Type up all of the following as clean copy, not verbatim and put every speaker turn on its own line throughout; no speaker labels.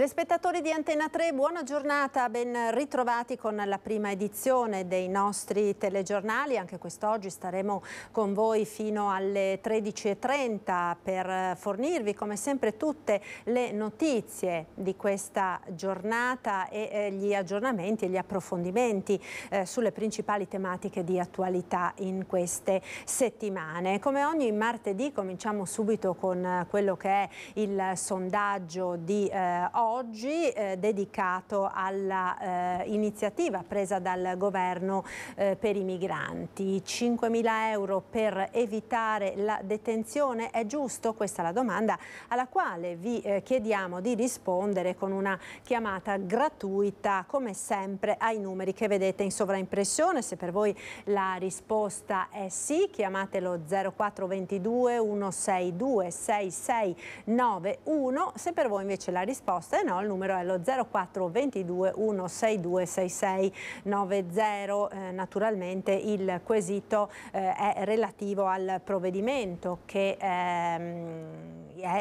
Telespettatori di Antenna 3, buona giornata, ben ritrovati con la prima edizione dei nostri telegiornali. Anche quest'oggi staremo con voi fino alle 13:30 per fornirvi come sempre tutte le notizie di questa giornata e gli aggiornamenti e gli approfondimenti sulle principali tematiche di attualità in queste settimane. Come ogni martedì cominciamo subito con quello che è il sondaggio di oggi dedicato alla iniziativa presa dal governo per i migranti. 5.000 euro per evitare la detenzione, è giusto? Questa è la domanda alla quale vi chiediamo di rispondere con una chiamata gratuita, come sempre, ai numeri che vedete in sovraimpressione. Se per voi la risposta è sì, chiamatelo 0422 162 6691. Se per voi invece la risposta è no, il numero è lo 0422 162 6690. Naturalmente il quesito è relativo al provvedimento che è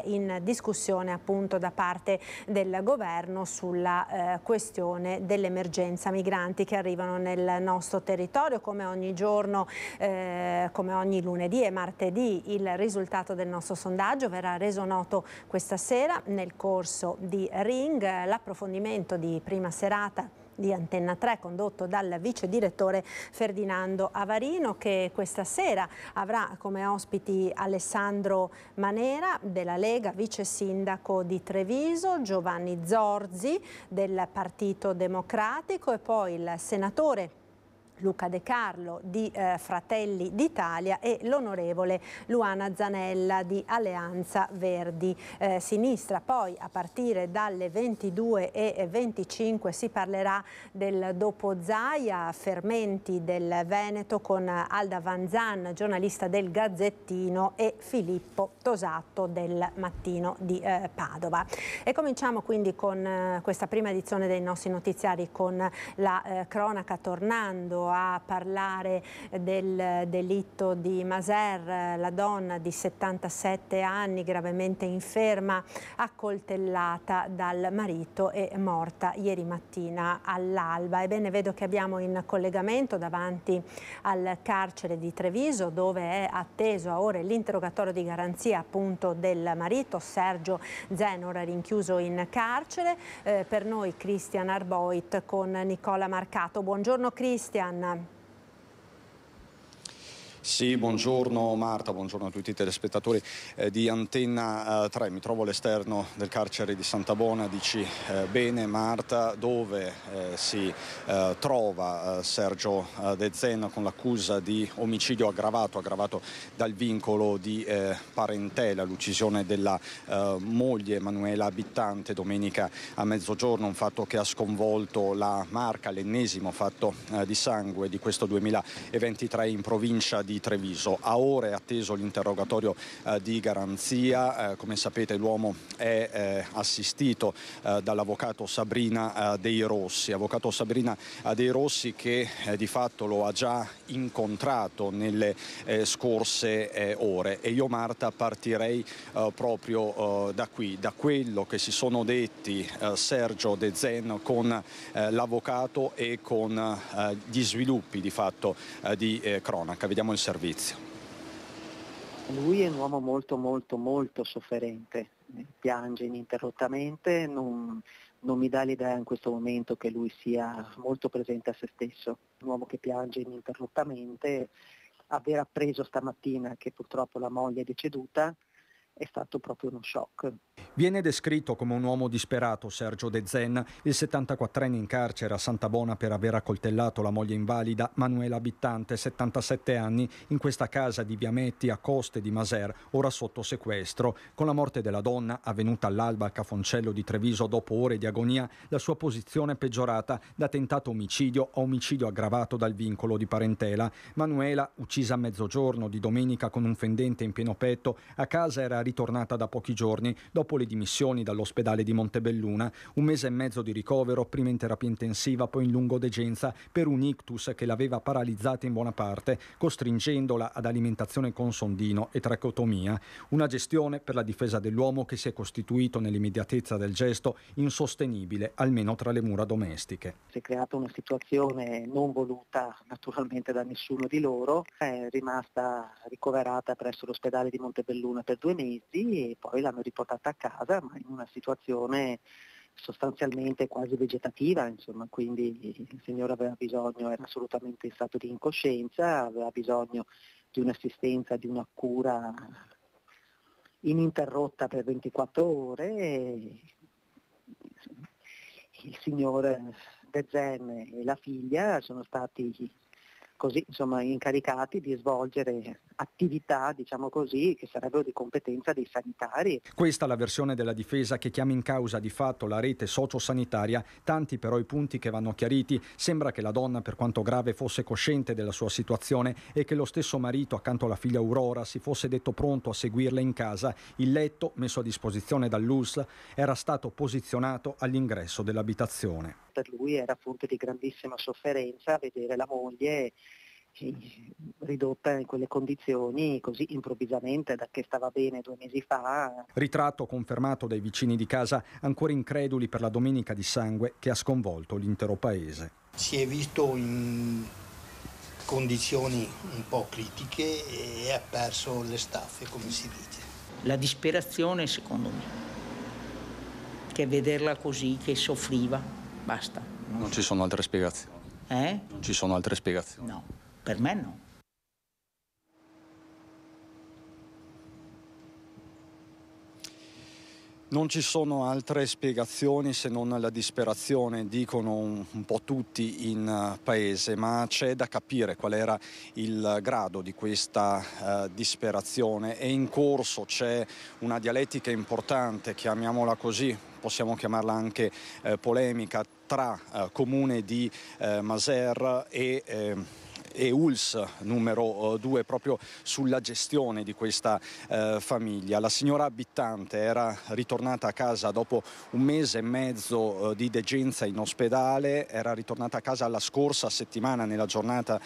in discussione appunto da parte del governo sulla questione dell'emergenza migranti che arrivano nel nostro territorio. Come ogni giorno, come ogni lunedì e martedì, il risultato del nostro sondaggio verrà reso noto questa sera nel corso di Ring, l'approfondimento di prima serata di Antenna 3 condotto dal vice direttore Ferdinando Avarino, che questa sera avrà come ospiti Alessandro Manera della Lega, vice sindaco di Treviso, Giovanni Zorzi del Partito Democratico e poi il senatore Luca De Carlo di Fratelli d'Italia e l'onorevole Luana Zanella di Alleanza Verdi Sinistra. Poi a partire dalle 22:25 si parlerà del dopo Zaia, fermenti del Veneto, con Alda Vanzan, giornalista del Gazzettino, e Filippo Tosato del Mattino di Padova. E cominciamo quindi con questa prima edizione dei nostri notiziari con la cronaca, tornando a parlare del delitto di Maser, la donna di 77 anni gravemente inferma, accoltellata dal marito e morta ieri mattina all'alba. Ebbene, vedo che abbiamo in collegamento davanti al carcere di Treviso, dove è atteso a ore l'interrogatorio di garanzia appunto del marito Sergio Zenor, rinchiuso in carcere. Per noi Cristian Arboit con Nicola Marcato. Buongiorno Cristian.
Sì, buongiorno Marta, buongiorno a tutti i telespettatori di Antenna 3. Mi trovo all'esterno del carcere di Santabona, dici bene Marta, dove si trova Sergio De Zen con l'accusa di omicidio aggravato dal vincolo di parentela, l'uccisione della moglie Emanuela Abittante domenica a mezzogiorno, un fatto che ha sconvolto la Marca, l'ennesimo fatto di sangue di questo 2023 in provincia di Treviso. A ore è atteso l'interrogatorio di garanzia. Come sapete, l'uomo è assistito dall'avvocato Sabrina Dei Rossi, che di fatto lo ha già incontrato nelle scorse ore. E io, Marta, partirei proprio da qui, da quello che si sono detti Sergio De Zen con l'avvocato e con gli sviluppi di fatto di cronaca. Vediamo il servizio.
Lui è un uomo molto sofferente, piange ininterrottamente, non mi dà l'idea in questo momento che lui sia molto presente a se stesso. Un uomo che piange ininterrottamente, aver appreso stamattina che purtroppo la moglie è deceduta è stato proprio uno shock.
Viene descritto come un uomo disperato Sergio De Zen, il 74enne in carcere a Santabona per aver accoltellato la moglie invalida Manuela Abittante, 77 anni, in questa casa di Via Metti a Coste di Maser, ora sotto sequestro. Con la morte della donna, avvenuta all'alba al Cafoncello di Treviso dopo ore di agonia, la sua posizione è peggiorata da tentato omicidio a omicidio aggravato dal vincolo di parentela. Manuela, uccisa a mezzogiorno di domenica con un fendente in pieno petto, a casa era ritornata da pochi giorni dopo le dimissioni dall'ospedale di Montebelluna, 1 mese e mezzo di ricovero, prima in terapia intensiva, poi in lungodegenza per un ictus che l'aveva paralizzata in buona parte, costringendola ad alimentazione con sondino e tracheotomia. Una gestione per la difesa dell'uomo che si è costituito nell'immediatezza del gesto insostenibile, almeno tra le mura domestiche.
Si è creata una situazione non voluta naturalmente da nessuno di loro, è rimasta ricoverata presso l'ospedale di Montebelluna per 2 mesi e poi l'hanno riportata a casa, ma in una situazione sostanzialmente quasi vegetativa, insomma, quindi il signore aveva bisogno, era assolutamente in stato di incoscienza, aveva bisogno di un'assistenza, di una cura ininterrotta per 24 ore e il signor De Zen e la figlia sono stati così, insomma, incaricati di svolgere attività, diciamo così, che sarebbero di competenza dei sanitari.
Questa è la versione della difesa che chiama in causa di fatto la rete sociosanitaria, tanti però i punti che vanno chiariti. Sembra che la donna, per quanto grave, fosse cosciente della sua situazione e che lo stesso marito, accanto alla figlia Aurora, si fosse detto pronto a seguirla in casa. Il letto, messo a disposizione dall'ULSS, era stato posizionato all'ingresso dell'abitazione.
Per lui era fonte di grandissima sofferenza vedere la moglie ridotta in quelle condizioni così improvvisamente, da che stava bene 2 mesi fa.
Ritratto confermato dai vicini di casa, ancora increduli per la domenica di sangue che ha sconvolto l'intero paese.
Si è visto in condizioni un po' critiche e ha perso le staffe, come si dice.
La disperazione, secondo me, che vederla così, che soffriva, basta.
Non ci sono altre spiegazioni?
Non
ci sono altre spiegazioni?
No, per me no.
Non ci sono altre spiegazioni se non la disperazione, dicono un po' tutti in paese, ma c'è da capire qual era il grado di questa disperazione. È in corso, c'è una dialettica importante, chiamiamola così, possiamo chiamarla anche polemica, tra comune di Maser e ULSS numero 2 proprio sulla gestione di questa famiglia. La signora abitante era ritornata a casa dopo 1 mese e mezzo di degenza in ospedale, era ritornata a casa la scorsa settimana nella giornata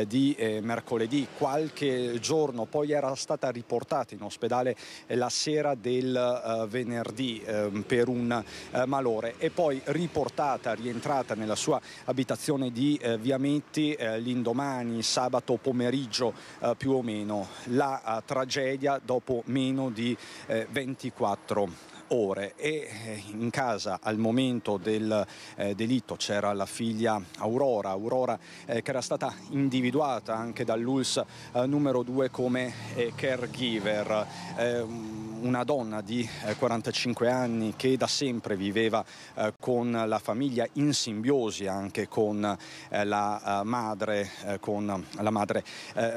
di mercoledì, qualche giorno poi era stata riportata in ospedale la sera del venerdì per un malore e poi rientrata nella sua abitazione di Via Metti l'indomani, sabato pomeriggio più o meno. La tragedia dopo meno di 24 ore e in casa al momento del delitto c'era la figlia Aurora che era stata individuata anche dall'ULSS numero 2 come caregiver, una donna di 45 anni che da sempre viveva con la famiglia in simbiosi anche con la madre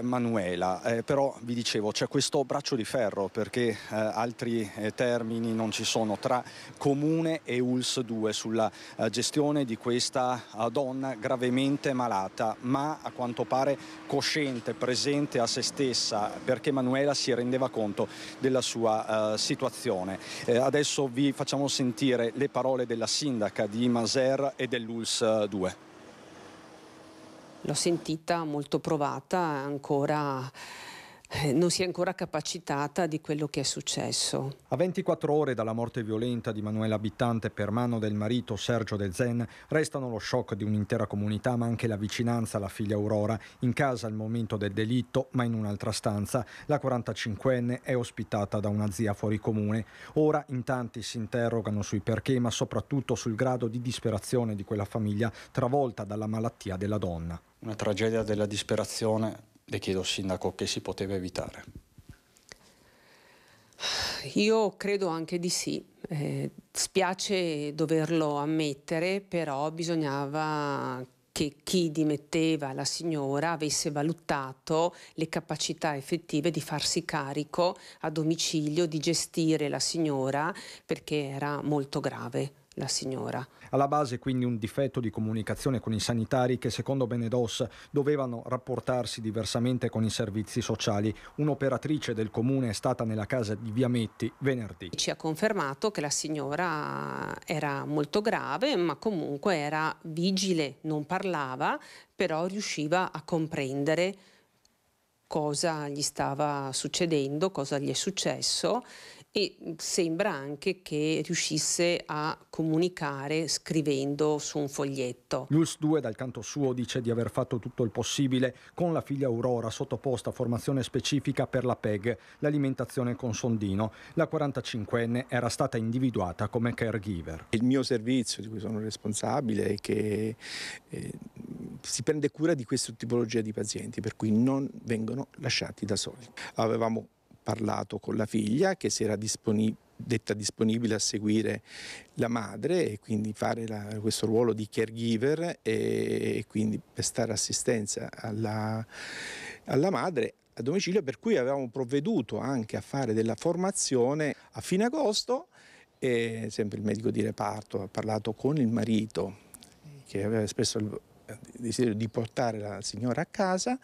Manuela, però vi dicevo c'è questo braccio di ferro perché altri termini non ci sono tra Comune e ULSS 2 sulla gestione di questa donna gravemente malata, ma a quanto pare cosciente, presente a se stessa, perché Manuela si rendeva conto della sua situazione. Adesso vi facciamo sentire le parole della sindaca di Maser e dell'ULSS 2.
L'ho sentita molto provata, ancora non si è ancora capacitata di quello che è successo.
A 24 ore dalla morte violenta di Manuela Abitante per mano del marito Sergio De Zen restano lo shock di un'intera comunità, ma anche la vicinanza alla figlia Aurora, in casa al momento del delitto, ma in un'altra stanza. La 45enne è ospitata da una zia fuori comune. Ora in tanti si interrogano sui perché, ma soprattutto sul grado di disperazione di quella famiglia travolta dalla malattia della donna.
Una tragedia della disperazione. Le chiedo, sindaco, che si poteva evitare?
Io credo anche di sì. Spiace doverlo ammettere, però bisognava che chi dimetteva la signora avesse valutato le capacità effettive di farsi carico a domicilio, di gestire la signora, perché era molto grave. la signora.
Alla base quindi un difetto di comunicazione con i sanitari che secondo Benedos dovevano rapportarsi diversamente con i servizi sociali. Un'operatrice del comune è stata nella casa di Via Metti venerdì.
Ci ha confermato che la signora era molto grave, ma comunque era vigile, non parlava, però riusciva a comprendere cosa gli stava succedendo, cosa gli è successo, e sembra anche che riuscisse a comunicare scrivendo su un foglietto.
L'ULSS 2 dal canto suo dice di aver fatto tutto il possibile con la figlia Aurora, sottoposta a formazione specifica per la PEG, l'alimentazione con sondino. La 45enne era stata individuata come caregiver.
Il mio servizio, di cui sono responsabile, è che si prende cura di questa tipologia di pazienti, per cui non vengono lasciati da soli. Avevamo parlato con la figlia che si era detta disponibile a seguire la madre e quindi fare questo ruolo di caregiver e quindi prestare assistenza alla madre a domicilio, per cui avevamo provveduto anche a fare della formazione a fine agosto. E sempre il medico di reparto ha parlato con il marito che aveva espresso il desiderio di portare la signora a casa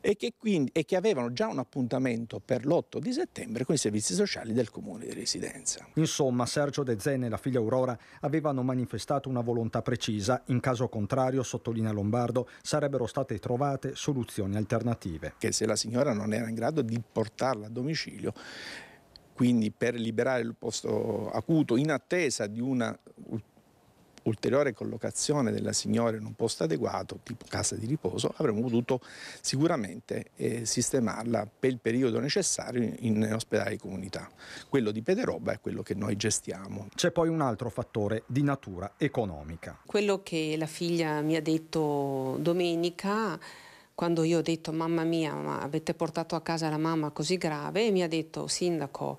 e che avevano già un appuntamento per l'8 di settembre con i servizi sociali del comune di residenza.
Insomma, Sergio De Zen e la figlia Aurora avevano manifestato una volontà precisa. In caso contrario, sottolinea Lombardo, sarebbero state trovate soluzioni alternative.
Che se la signora non era in grado di portarla a domicilio, quindi per liberare il posto acuto in attesa di una ulteriore collocazione della signora in un posto adeguato, tipo casa di riposo, avremmo potuto sicuramente sistemarla per il periodo necessario in ospedale di comunità. Quello di Pederobba è quello che noi gestiamo.
C'è poi un altro fattore di natura economica.
Quello che la figlia mi ha detto domenica, quando io ho detto mamma mia, ma avete portato a casa la mamma così grave, e mi ha detto sindaco,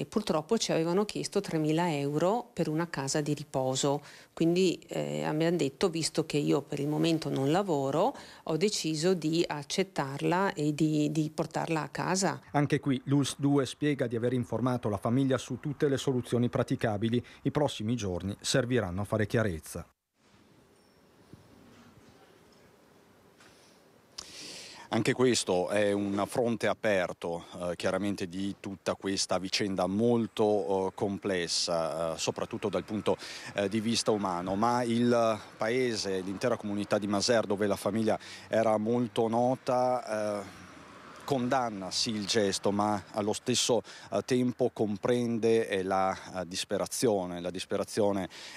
purtroppo ci avevano chiesto 3.000 euro per una casa di riposo, quindi mi hanno detto, visto che io per il momento non lavoro, ho deciso di accettarla e di portarla a casa.
Anche qui l'ULSS 2 spiega di aver informato la famiglia su tutte le soluzioni praticabili. I prossimi giorni serviranno a fare chiarezza.
Anche questo è un fronte aperto chiaramente di tutta questa vicenda molto complessa, soprattutto dal punto di vista umano, ma il paese, l'intera comunità di Masers, dove la famiglia era molto nota, condanna sì il gesto, ma allo stesso tempo comprende la disperazione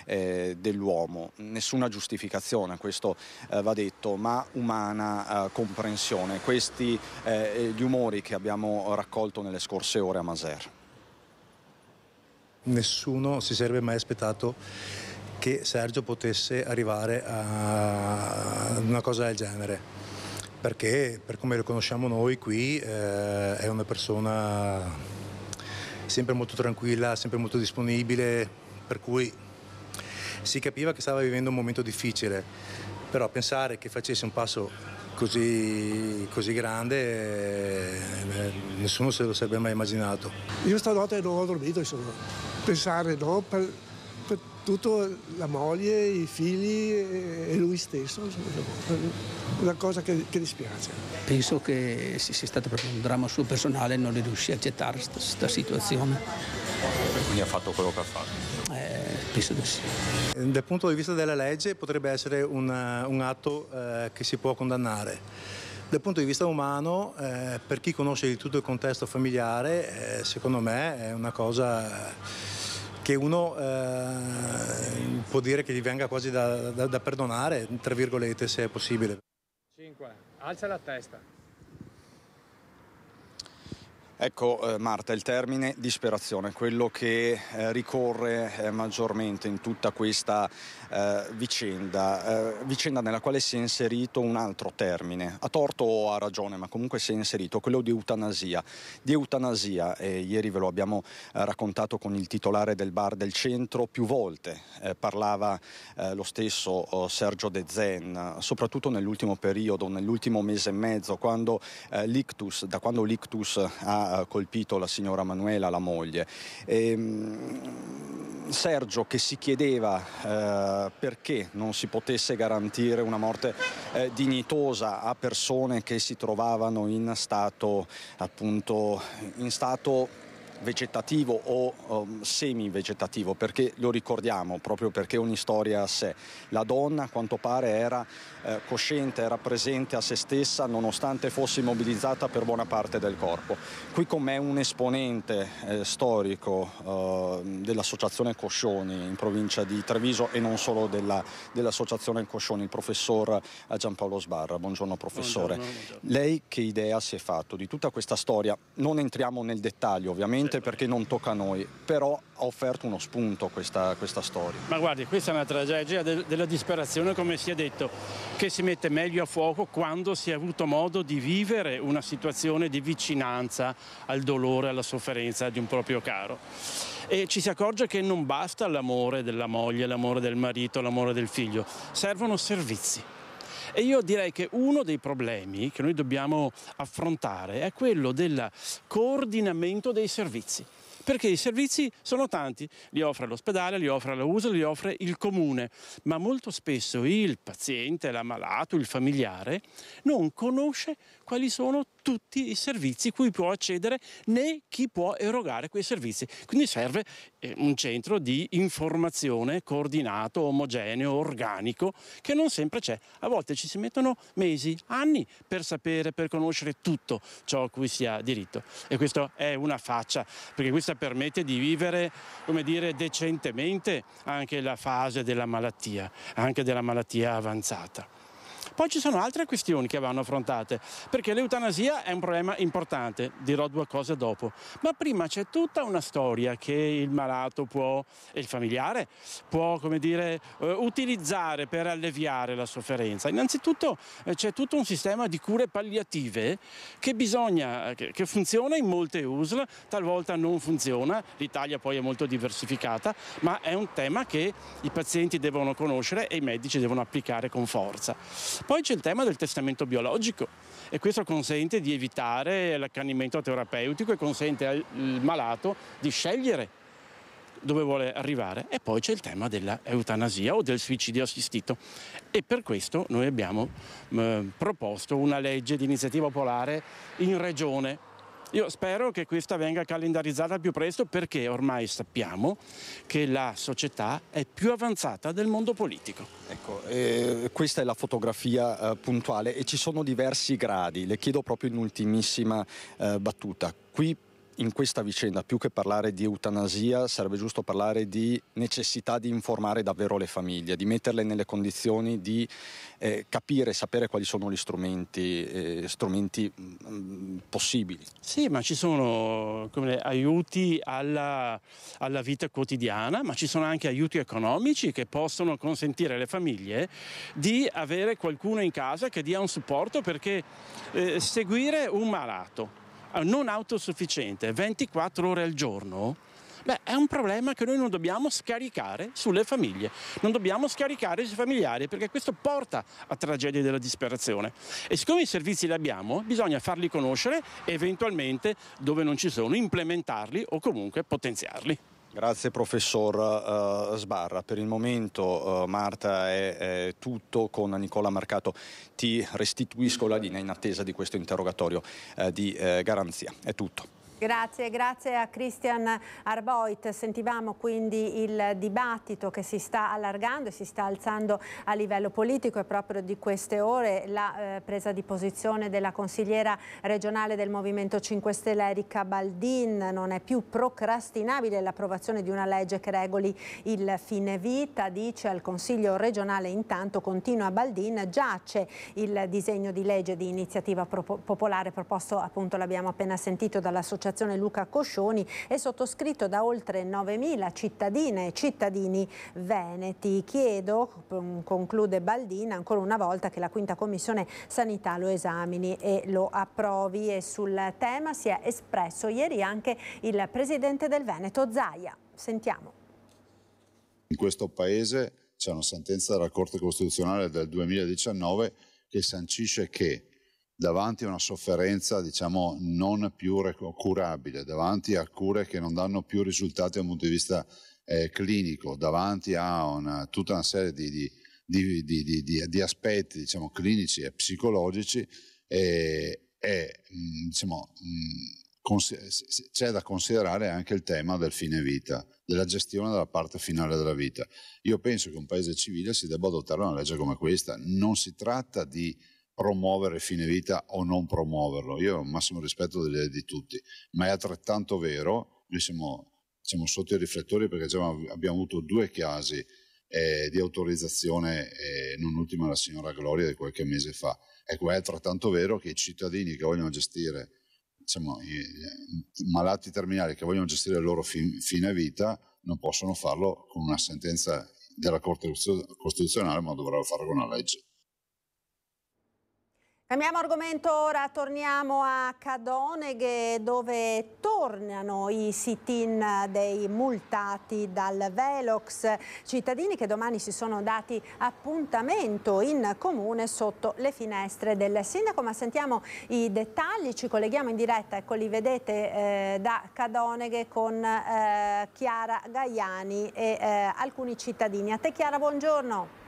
dell'uomo. Nessuna giustificazione, questo va detto, ma umana comprensione. Questi gli umori che abbiamo raccolto nelle scorse ore a Masers.
Nessuno si sarebbe mai aspettato che Sergio potesse arrivare a una cosa del genere. Perché, per come lo conosciamo noi qui, è una persona sempre molto tranquilla, sempre molto disponibile, per cui si capiva che stava vivendo un momento difficile, però pensare che facesse un passo così grande nessuno se lo sarebbe mai immaginato.
Io stanotte non ho dormito, insomma, pensare per tutto, la moglie, i figli e lui stesso, insomma, una cosa che dispiace.
Penso che sia stato proprio un dramma suo personale, non riuscì a accettare questa situazione.
Quindi ha fatto quello che ha fatto?
Penso di sì.
Dal punto di vista della legge potrebbe essere un atto che si può condannare. Dal punto di vista umano, per chi conosce di tutto il contesto familiare, secondo me è una cosa che uno può dire che gli venga quasi da perdonare, tra virgolette, se è possibile.
5. Alza la testa.
Ecco Marta, il termine disperazione, quello che ricorre maggiormente in tutta questa vicenda nella quale si è inserito un altro termine, a torto o a ragione, ma comunque si è inserito, quello di eutanasia. Ieri ve lo abbiamo raccontato con il titolare del bar del centro, più volte parlava lo stesso Sergio De Zen, soprattutto nell'ultimo periodo, nell'ultimo mese e mezzo, da quando l'ictus ha ha colpito la signora Manuela, la moglie. Sergio che si chiedeva perché non si potesse garantire una morte dignitosa a persone che si trovavano in stato, appunto, in stato vegetativo o semi-vegetativo, perché lo ricordiamo proprio perché è una storia a sé. La donna a quanto pare era cosciente, era presente a se stessa nonostante fosse immobilizzata per buona parte del corpo. Qui con me un esponente storico dell'associazione Coscioni in provincia di Treviso e non solo dell'associazione Coscioni, il professor Giampaolo Sbarra. Buongiorno professore.
Buongiorno.
Lei che idea si è fatto di tutta questa storia? Non entriamo nel dettaglio ovviamente perché non tocca a noi, però ha offerto uno spunto questa storia.
Ma guardi, questa è una tragedia della disperazione, come si è detto, che si mette meglio a fuoco quando si è avuto modo di vivere una situazione di vicinanza al dolore, alla sofferenza di un proprio caro. E ci si accorge che non basta l'amore della moglie, l'amore del marito, l'amore del figlio, servono servizi. E io direi che uno dei problemi che noi dobbiamo affrontare è quello del coordinamento dei servizi. Perché i servizi sono tanti, li offre l'ospedale, li offre la USL, li offre il comune, ma molto spesso il paziente, l'ammalato, il familiare non conosce quali sono tutti i servizi cui può accedere né chi può erogare quei servizi. Quindi serve un centro di informazione coordinato, omogeneo, organico, che non sempre c'è. A volte ci si mettono mesi, anni per sapere, per conoscere tutto ciò a cui si ha diritto. E questo è una faccia, perché questa permette di vivere, come dire, decentemente anche la fase della malattia, anche della malattia avanzata. Poi ci sono altre questioni che vanno affrontate, perché l'eutanasia è un problema importante, dirò due cose dopo, ma prima c'è tutta una storia che il malato può, e il familiare può, come dire, utilizzare per alleviare la sofferenza. Innanzitutto c'è tutto un sistema di cure palliative che funziona in molte USL, talvolta non funziona, l'Italia poi è molto diversificata, ma è un tema che i pazienti devono conoscere e i medici devono applicare con forza. Poi c'è il tema del testamento biologico e questo consente di evitare l'accanimento terapeutico e consente al malato di scegliere dove vuole arrivare. E poi c'è il tema dell'eutanasia o del suicidio assistito e per questo noi abbiamo proposto una legge di iniziativa popolare in regione. Io spero che questa venga calendarizzata al più presto perché ormai sappiamo che la società è più avanzata del mondo politico.
Ecco, questa è la fotografia puntuale e ci sono diversi gradi. Le chiedo proprio in ultimissima battuta. Qui in questa vicenda, più che parlare di eutanasia, sarebbe giusto parlare di necessità di informare davvero le famiglie, di metterle nelle condizioni di capire, sapere quali sono gli strumenti possibili.
Sì, ma ci sono aiuti alla vita quotidiana, ma ci sono anche aiuti economici che possono consentire alle famiglie di avere qualcuno in casa che dia un supporto, perché seguire un malato non autosufficiente 24 ore al giorno, è un problema che noi non dobbiamo scaricare sulle famiglie, non dobbiamo scaricare sui familiari, perché questo porta a tragedie della disperazione. E siccome i servizi li abbiamo, bisogna farli conoscere e eventualmente, dove non ci sono, implementarli o comunque potenziarli.
Grazie professor Sbarra. Per il momento Marta è tutto. Con Nicola Marcato ti restituisco la linea in attesa di questo interrogatorio di garanzia. È tutto.
Grazie a Christian Arboit. Sentivamo quindi il dibattito che si sta allargando e si sta alzando a livello politico, e proprio di queste ore la presa di posizione della consigliera regionale del Movimento 5 Stelle Erika Baldin. Non è più procrastinabile l'approvazione di una legge che regoli il fine vita, dice al Consiglio regionale. Intanto, continua Baldin, giace il disegno di legge di iniziativa popolare proposto, appunto l'abbiamo appena sentito, dall'associazione Luca Coscioni e sottoscritto da oltre 9.000 cittadine e cittadini veneti. Chiedo, conclude Baldin, ancora una volta che la 5ª Commissione Sanità lo esamini e lo approvi. E sul tema si è espresso ieri anche il presidente del Veneto, Zaia. Sentiamo.
In questo Paese c'è una sentenza della Corte Costituzionale del 2019 che sancisce che davanti a una sofferenza, diciamo, non più curabile, davanti a cure che non danno più risultati dal punto di vista clinico, davanti a tutta una serie di aspetti, diciamo, clinici e psicologici, diciamo, c'è da considerare anche il tema del fine vita, della gestione della parte finale della vita. Io penso che un paese civile si debba adottare una legge come questa. Non si tratta di promuovere il fine vita o non promuoverlo. Io ho il massimo rispetto delle idee di tutti, ma è altrettanto vero, noi siamo sotto i riflettori perché abbiamo avuto 2 casi di autorizzazione, non ultima la signora Gloria di qualche mese fa. Ecco, è altrettanto vero che i cittadini che vogliono gestire, diciamo, i malati terminali che vogliono gestire il loro fine vita non possono farlo con una sentenza della Corte Costituzionale, ma dovrebbero farlo con una legge.
Cambiamo argomento ora, torniamo a Cadoneghe dove tornano i sit-in dei multati dal Velox, cittadini che domani si sono dati appuntamento in comune sotto le finestre del sindaco, ma sentiamo i dettagli, ci colleghiamo in diretta, ecco li vedete da Cadoneghe con Chiara Gaiani e alcuni cittadini. A te Chiara, buongiorno.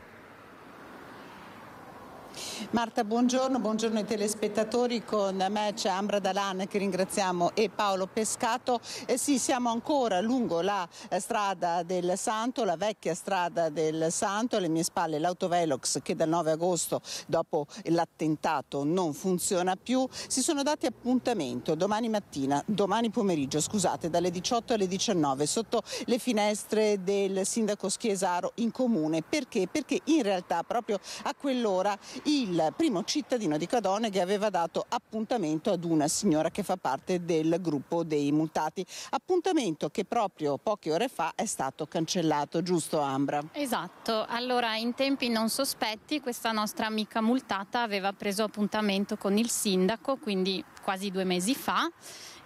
Marta, buongiorno, buongiorno ai telespettatori, con me c'è Ambra Dalan che ringraziamo e Paolo Pescato. Sì, siamo ancora lungo la strada del Santo, la vecchia strada del Santo, alle mie spalle l'autovelox che dal 9 agosto dopo l'attentato non funziona più. Si sono dati appuntamento domani pomeriggio, scusate, dalle 18 alle 19 sotto le finestre del sindaco Schiesaro in comune. Perché? Perché in realtà proprio a quell'ora il primo cittadino di Cadoneghe aveva dato appuntamento ad una signora che fa parte del gruppo dei multati, appuntamento che proprio poche ore fa è stato cancellato, giusto Ambra?
Esatto, allora in tempi non sospetti questa nostra amica multata aveva preso appuntamento con il sindaco, quindi quasi 2 mesi fa,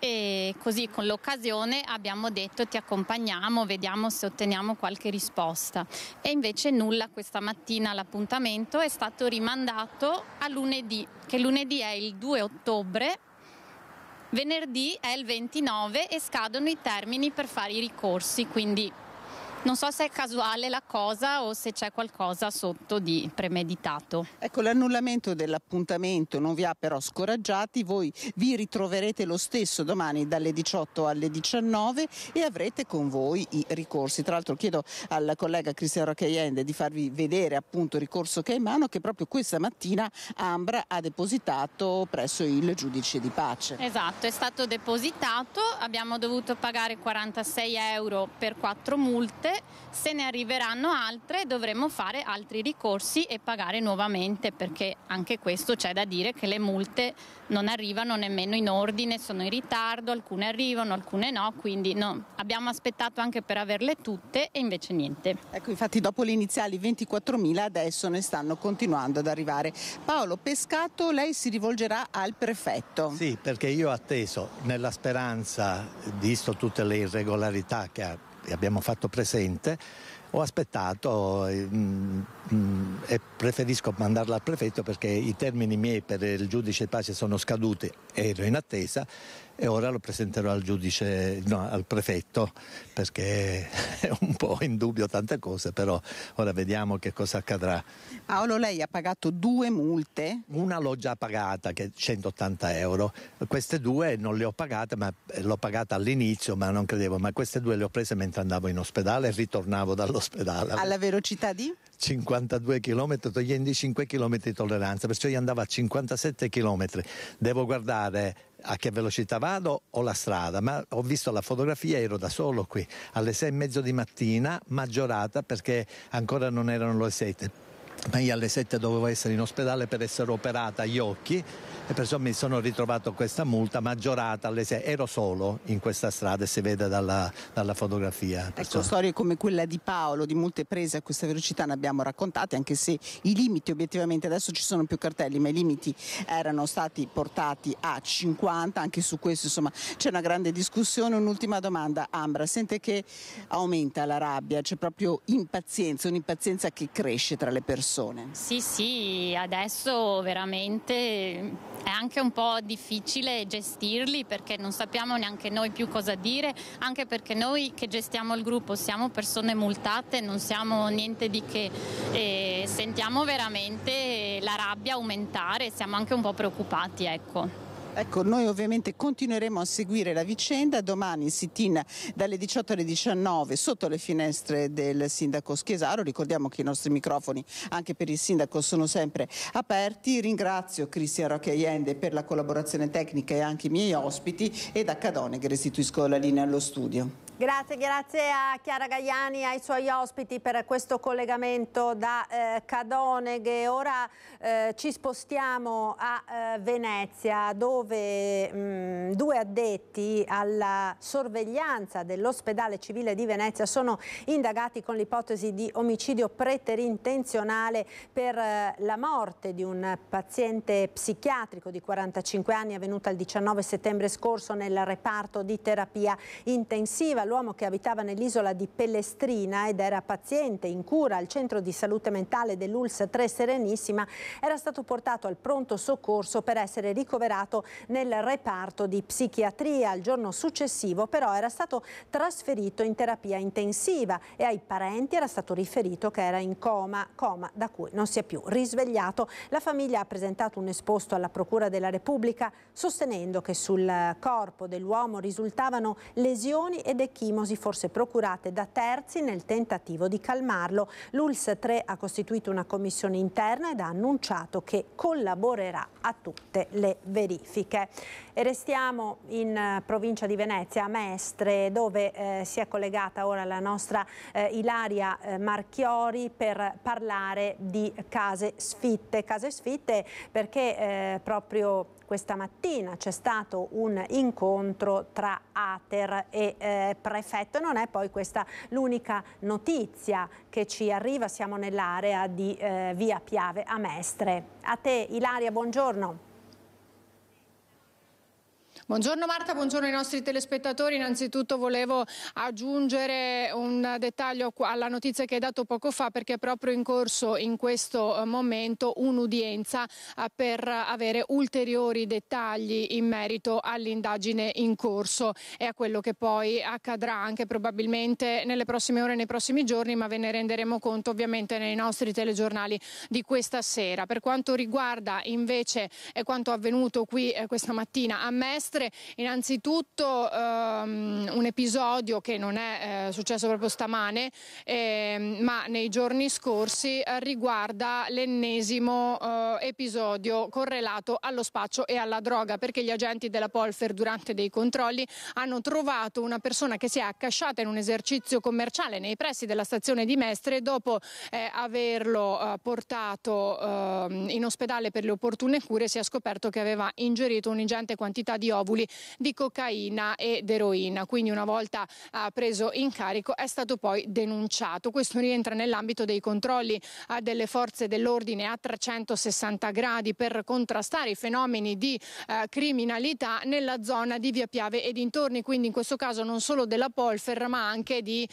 e così con l'occasione abbiamo detto ti accompagniamo, vediamo se otteniamo qualche risposta, e invece nulla. Questa mattina l'appuntamento è stato rimandato a lunedì, che lunedì è il 2 ottobre, venerdì è il 29 e scadono i termini per fare i ricorsi, quindi non so se è casuale la cosa o se c'è qualcosa sotto di premeditato.
Ecco, l'annullamento dell'appuntamento non vi ha però scoraggiati, voi vi ritroverete lo stesso domani dalle 18 alle 19 e avrete con voi i ricorsi. Tra l'altro chiedo al collega Cristiano Raccagliende di farvi vedere appunto il ricorso che è in mano, che proprio questa mattina Ambra ha depositato presso il giudice di pace.
Esatto, è stato depositato, abbiamo dovuto pagare 46 euro per 4 multe. Se ne arriveranno altre dovremo fare altri ricorsi e pagare nuovamente, perché anche questo c'è da dire che le multe non arrivano nemmeno in ordine, sono in ritardo, alcune arrivano, alcune no, quindi no, abbiamo aspettato anche per averle tutte e invece niente.
Ecco, infatti dopo le iniziali 24.000 adesso ne stanno continuando ad arrivare. Paolo Pescato, lei si rivolgerà al prefetto.
Sì, perché io ho atteso nella speranza, visto tutte le irregolarità che abbiamo fatto presente, ho aspettato e preferisco mandarla al prefetto perché i termini miei per il giudice di pace sono scaduti, ero in attesa e ora lo presenterò al prefetto, perché è un po' in dubbio tante cose, però ora vediamo che cosa accadrà.
Paolo, lei ha pagato 2 multe?
Una l'ho già pagata, che è 180 euro, queste 2 non le ho pagate, ma l'ho pagata all'inizio, ma non credevo, ma queste 2 le ho prese mentre andavo in ospedale e ritornavo dall'ospedale.
Alla velocità di?
52 km, togliendo i 5 km di tolleranza, perciò io andavo a 57 km. Devo guardare a che velocità vado o la strada, ma ho visto la fotografia, ero da solo qui alle 6:30 di mattina, maggiorata perché ancora non erano le 7. Ma io alle 7 dovevo essere in ospedale per essere operata agli occhi e perciò mi sono ritrovato questa multa maggiorata alle 6. Ero solo in questa strada e si vede dalla fotografia. Perciò...
Ecco, storie come quella di Paolo, di multe prese a questa velocità ne abbiamo raccontate, anche se i limiti obiettivamente, adesso ci sono più cartelli, ma i limiti erano stati portati a 50, anche su questo insomma c'è una grande discussione. Un'ultima domanda, Ambra, sente che aumenta la rabbia, c'è proprio impazienza, un'impazienza che cresce tra le persone?
Sì, adesso veramente è anche un po' difficile gestirli, perché non sappiamo neanche noi più cosa dire, anche perché noi che gestiamo il gruppo siamo persone multate, non siamo niente di che, e sentiamo veramente la rabbia aumentare, siamo anche un po' preoccupati, ecco.
Ecco, noi ovviamente continueremo a seguire la vicenda. Domani sit-in dalle 18 alle 19 sotto le finestre del sindaco Schiesaro. Ricordiamo che i nostri microfoni anche per il sindaco sono sempre aperti. Ringrazio Cristian Roque Allende per la collaborazione tecnica e anche i miei ospiti, e da Cadoneghe restituisco la linea allo studio.
Grazie a Chiara Gaiani e ai suoi ospiti per questo collegamento da Cadoneghe. Ora ci spostiamo a Venezia, dove due addetti alla sorveglianza dell'ospedale civile di Venezia sono indagati con l'ipotesi di omicidio preterintenzionale per la morte di un paziente psichiatrico di 45 anni avvenuta il 19 settembre scorso nel reparto di terapia intensiva. L'uomo, che abitava nell'isola di Pellestrina ed era paziente in cura al centro di salute mentale dell'ULSS 3 Serenissima, era stato portato al pronto soccorso per essere ricoverato nel reparto di psichiatria. Il giorno successivo però era stato trasferito in terapia intensiva e ai parenti era stato riferito che era in coma da cui non si è più risvegliato. La famiglia ha presentato un esposto alla Procura della Repubblica sostenendo che sul corpo dell'uomo risultavano lesioni ed ecchimosi forse procurate da terzi nel tentativo di calmarlo. L'ULSS 3 ha costituito una commissione interna ed ha annunciato che collaborerà a tutte le verifiche. E restiamo in provincia di Venezia, a Mestre, dove si è collegata ora la nostra Ilaria Marchiori per parlare di case sfitte. Case sfitte perché proprio questa mattina c'è stato un incontro tra Ater e prefetto, e non è poi questa l'unica notizia che ci arriva. Siamo nell'area di via Piave a Mestre. A te Ilaria, buongiorno.
Buongiorno Marta, buongiorno ai nostri telespettatori. Innanzitutto volevo aggiungere un dettaglio alla notizia che hai dato poco fa, perché è proprio in corso in questo momento un'udienza per avere ulteriori dettagli in merito all'indagine in corso e a quello che poi accadrà anche probabilmente nelle prossime ore, nei prossimi giorni, ma ve ne renderemo conto ovviamente nei nostri telegiornali di questa sera. Per quanto riguarda invece quanto avvenuto qui questa mattina a Mestre, innanzitutto un episodio che non è successo proprio stamane, ma nei giorni scorsi, riguarda l'ennesimo episodio correlato allo spaccio e alla droga, perché gli agenti della Polfer durante dei controlli hanno trovato una persona che si è accasciata in un esercizio commerciale nei pressi della stazione di Mestre. Dopo averlo portato in ospedale per le opportune cure, si è scoperto che aveva ingerito un'ingente quantità di ovuli di cocaina ed eroina. Quindi, una volta preso in carico, è stato poi denunciato. Questo rientra nell'ambito dei controlli delle forze dell'ordine a 360 gradi per contrastare i fenomeni di criminalità nella zona di via Piave e dintorni, quindi in questo caso non solo della Polfer ma anche di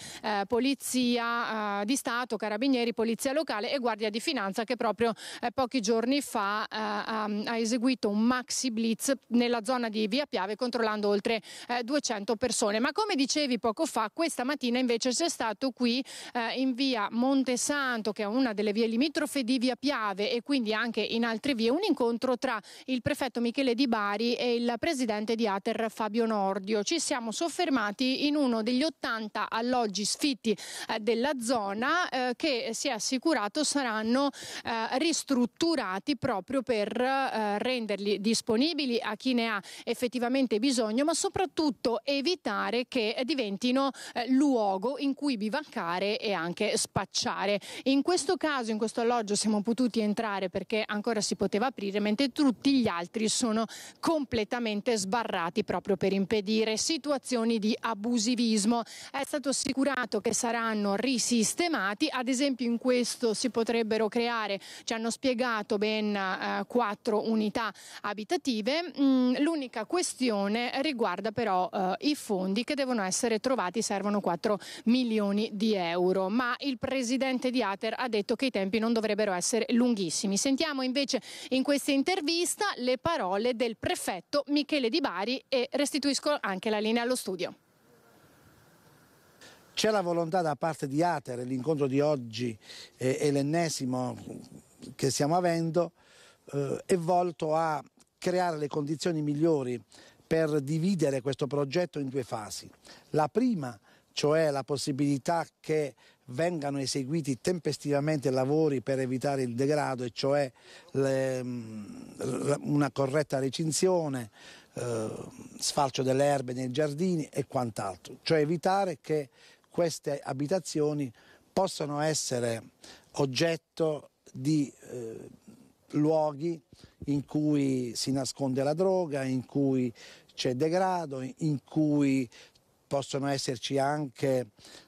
Polizia di Stato, Carabinieri, Polizia Locale e Guardia di Finanza, che proprio pochi giorni fa ha eseguito un maxi blitz nella zona di via Piave, controllando oltre 200 persone. Ma come dicevi poco fa, questa mattina invece c'è stato qui in via Montesanto, che è una delle vie limitrofe di via Piave e quindi anche in altre vie, un incontro tra il prefetto Michele Di Bari e il presidente di Ater Fabio Nordio. Ci siamo soffermati in uno degli 80 alloggi sfitti della zona che, si è assicurato, saranno ristrutturati proprio per renderli disponibili a chi ne ha effettivamente bisogno, ma soprattutto evitare che diventino luogo in cui bivancare e anche spacciare. In questo caso, in questo alloggio, siamo potuti entrare perché ancora si poteva aprire, mentre tutti gli altri sono completamente sbarrati proprio per impedire situazioni di abusivismo. È stato assicurato che saranno risistemati, ad esempio in questo si potrebbero creare, ci hanno spiegato, ben 4 unità abitative. L'unica questione riguarda però i fondi che devono essere trovati, servono 4 milioni di euro, ma il presidente di Ater ha detto che i tempi non dovrebbero essere lunghissimi. Sentiamo invece in questa intervista le parole del prefetto Michele Di Bari e restituisco anche la linea allo studio.
C'è la volontà da parte di Ater, l'incontro di oggi è l'ennesimo che stiamo avendo, è volto a creare le condizioni migliori per dividere questo progetto in due fasi. La prima, cioè la possibilità che vengano eseguiti tempestivamente lavori per evitare il degrado, e cioè una corretta recinzione, sfalcio delle erbe nei giardini e quant'altro, cioè evitare che queste abitazioni possano essere oggetto di luoghi in cui si nasconde la droga, in cui c'è degrado, in cui possono esserci anche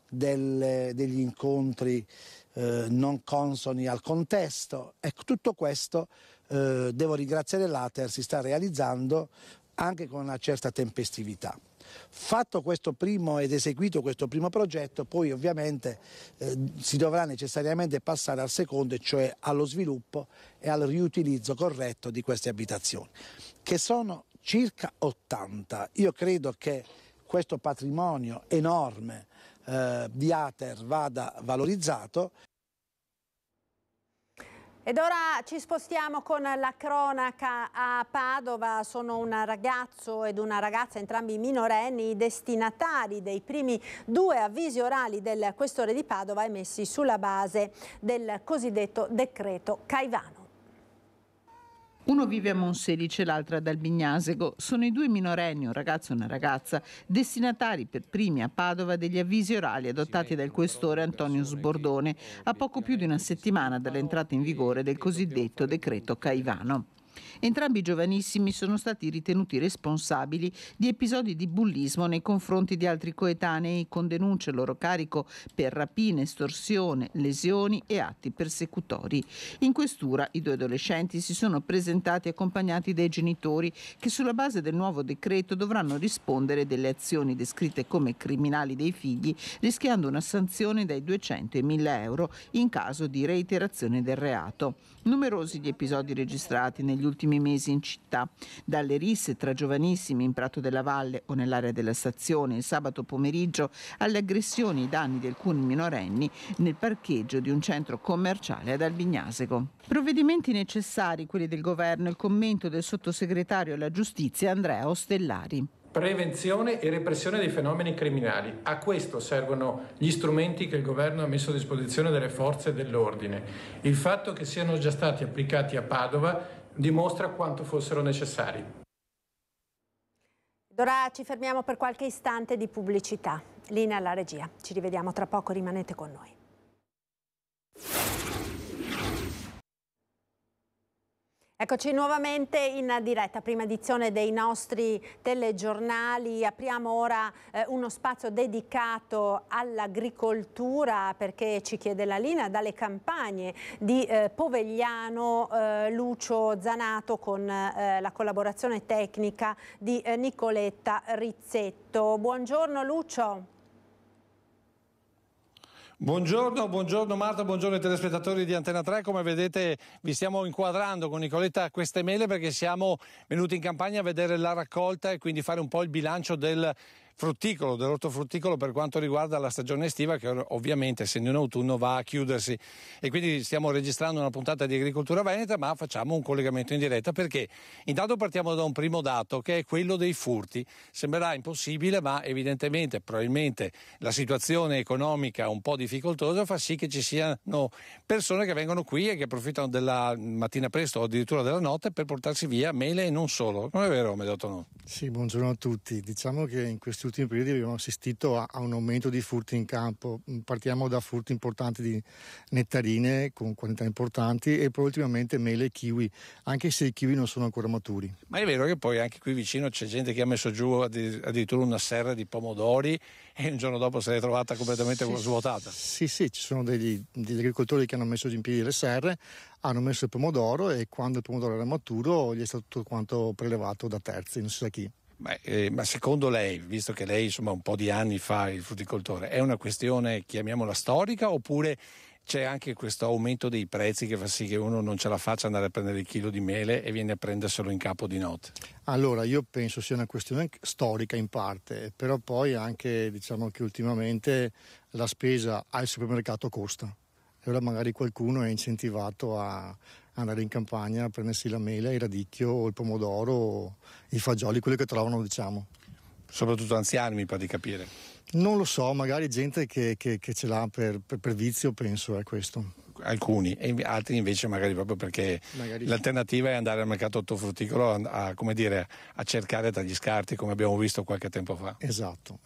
degli incontri non consoni al contesto. Ecco, tutto questo devo ringraziare l'Ater, si sta realizzando anche con una certa tempestività. Fatto questo primo ed eseguito questo primo progetto, poi ovviamente si dovrà necessariamente passare al secondo, e cioè allo sviluppo e al riutilizzo corretto di queste abitazioni, che sono circa 80. Io credo che questo patrimonio enorme di Ater vada valorizzato.
Ed ora ci spostiamo con la cronaca a Padova. Sono un ragazzo ed una ragazza, entrambi minorenni, i destinatari dei primi 2 avvisi orali del questore di Padova emessi sulla base del cosiddetto decreto Caivano.
Uno vive a Monselice, l'altra ad Albignasego. Sono i 2 minorenni, un ragazzo e una ragazza, destinatari per primi a Padova degli avvisi orali adottati dal questore Antonio Sbordone a poco più di una settimana dall'entrata in vigore del cosiddetto decreto Caivano. Entrambi giovanissimi sono stati ritenuti responsabili di episodi di bullismo nei confronti di altri coetanei, con denunce a loro carico per rapine, estorsione, lesioni e atti persecutori. In questura i 2 adolescenti si sono presentati accompagnati dai genitori, che sulla base del nuovo decreto dovranno rispondere delle azioni descritte come criminali dei figli, rischiando una sanzione dai 200 ai 1.000 euro in caso di reiterazione del reato. Numerosi gli episodi registrati negli ultimi mesi in città, dalle risse tra giovanissimi in Prato della Valle o nell'area della stazione il sabato pomeriggio, alle aggressioni ai danni di alcuni minorenni nel parcheggio di un centro commerciale ad Albignasego. Provvedimenti necessari, quelli del governo, il commento del sottosegretario alla giustizia Andrea Ostellari.
Prevenzione e repressione dei fenomeni criminali. A questo servono gli strumenti che il governo ha messo a disposizione delle forze dell'ordine. Il fatto che siano già stati applicati a Padova dimostra quanto fossero necessari.
Ora ci fermiamo per qualche istante di pubblicità. Linea alla regia. Ci rivediamo tra poco, rimanete con noi. Eccoci nuovamente in diretta, prima edizione dei nostri telegiornali. Apriamo ora uno spazio dedicato all'agricoltura, perché ci chiede la linea dalle campagne di Povegliano Lucio Zanato, con la collaborazione tecnica di Nicoletta Rizzetto. Buongiorno Lucio.
Buongiorno Marta, buongiorno ai telespettatori di Antena 3. Come vedete vi stiamo inquadrando con Nicoletta queste mele, perché siamo venuti in campagna a vedere la raccolta e quindi fare un po' il bilancio del frutticolo, dell'ortofrutticolo per quanto riguarda la stagione estiva, che ovviamente essendo in autunno va a chiudersi, e quindi stiamo registrando una puntata di Agricoltura Veneta, ma facciamo un collegamento in diretta perché intanto partiamo da un primo dato, che è quello dei furti. Sembrerà impossibile, ma evidentemente probabilmente la situazione economica un po' difficoltosa fa sì che ci siano persone che vengono qui e che approfittano della mattina presto o addirittura della notte per portarsi via mele e non solo. Non è vero, Medotto?
Sì, buongiorno a tutti. Diciamo che in questi
questi ultimi periodi abbiamo assistito a un aumento di frutti in campo. Partiamo da frutti importanti di nettarine con quantità importanti e poi ultimamente mele e kiwi, anche se i kiwi non sono ancora maturi.
Ma è vero che poi anche qui vicino c'è gente che ha messo giù addirittura una serra di pomodori e un giorno dopo se l'è trovata completamente svuotata.
Sì, ci sono degli agricoltori che hanno messo in piedi le serre, hanno messo il pomodoro e quando il pomodoro era maturo gli è stato tutto quanto prelevato da terzi, non si sa chi.
Ma secondo lei, visto che lei insomma un po' di anni fa il fruticoltore, è una questione, chiamiamola storica, oppure c'è anche questo aumento dei prezzi che fa sì che uno non ce la faccia andare a prendere il chilo di mele e viene a prenderselo in capo di notte?
Allora, io penso sia una questione storica in parte, però poi anche diciamo che ultimamente la spesa al supermercato costa. E ora magari qualcuno è incentivato a andare in campagna a prendersi la mela, il radicchio, o il pomodoro, o i fagioli, quelli che trovano, diciamo.
Soprattutto anziani, mi pare di capire.
Non lo so, magari gente che ce l'ha per vizio, penso, è questo.
Alcuni, e altri invece magari proprio perché l'alternativa è andare al mercato ortofrutticolo a cercare tra gli scarti, come abbiamo visto qualche tempo fa.
Esatto.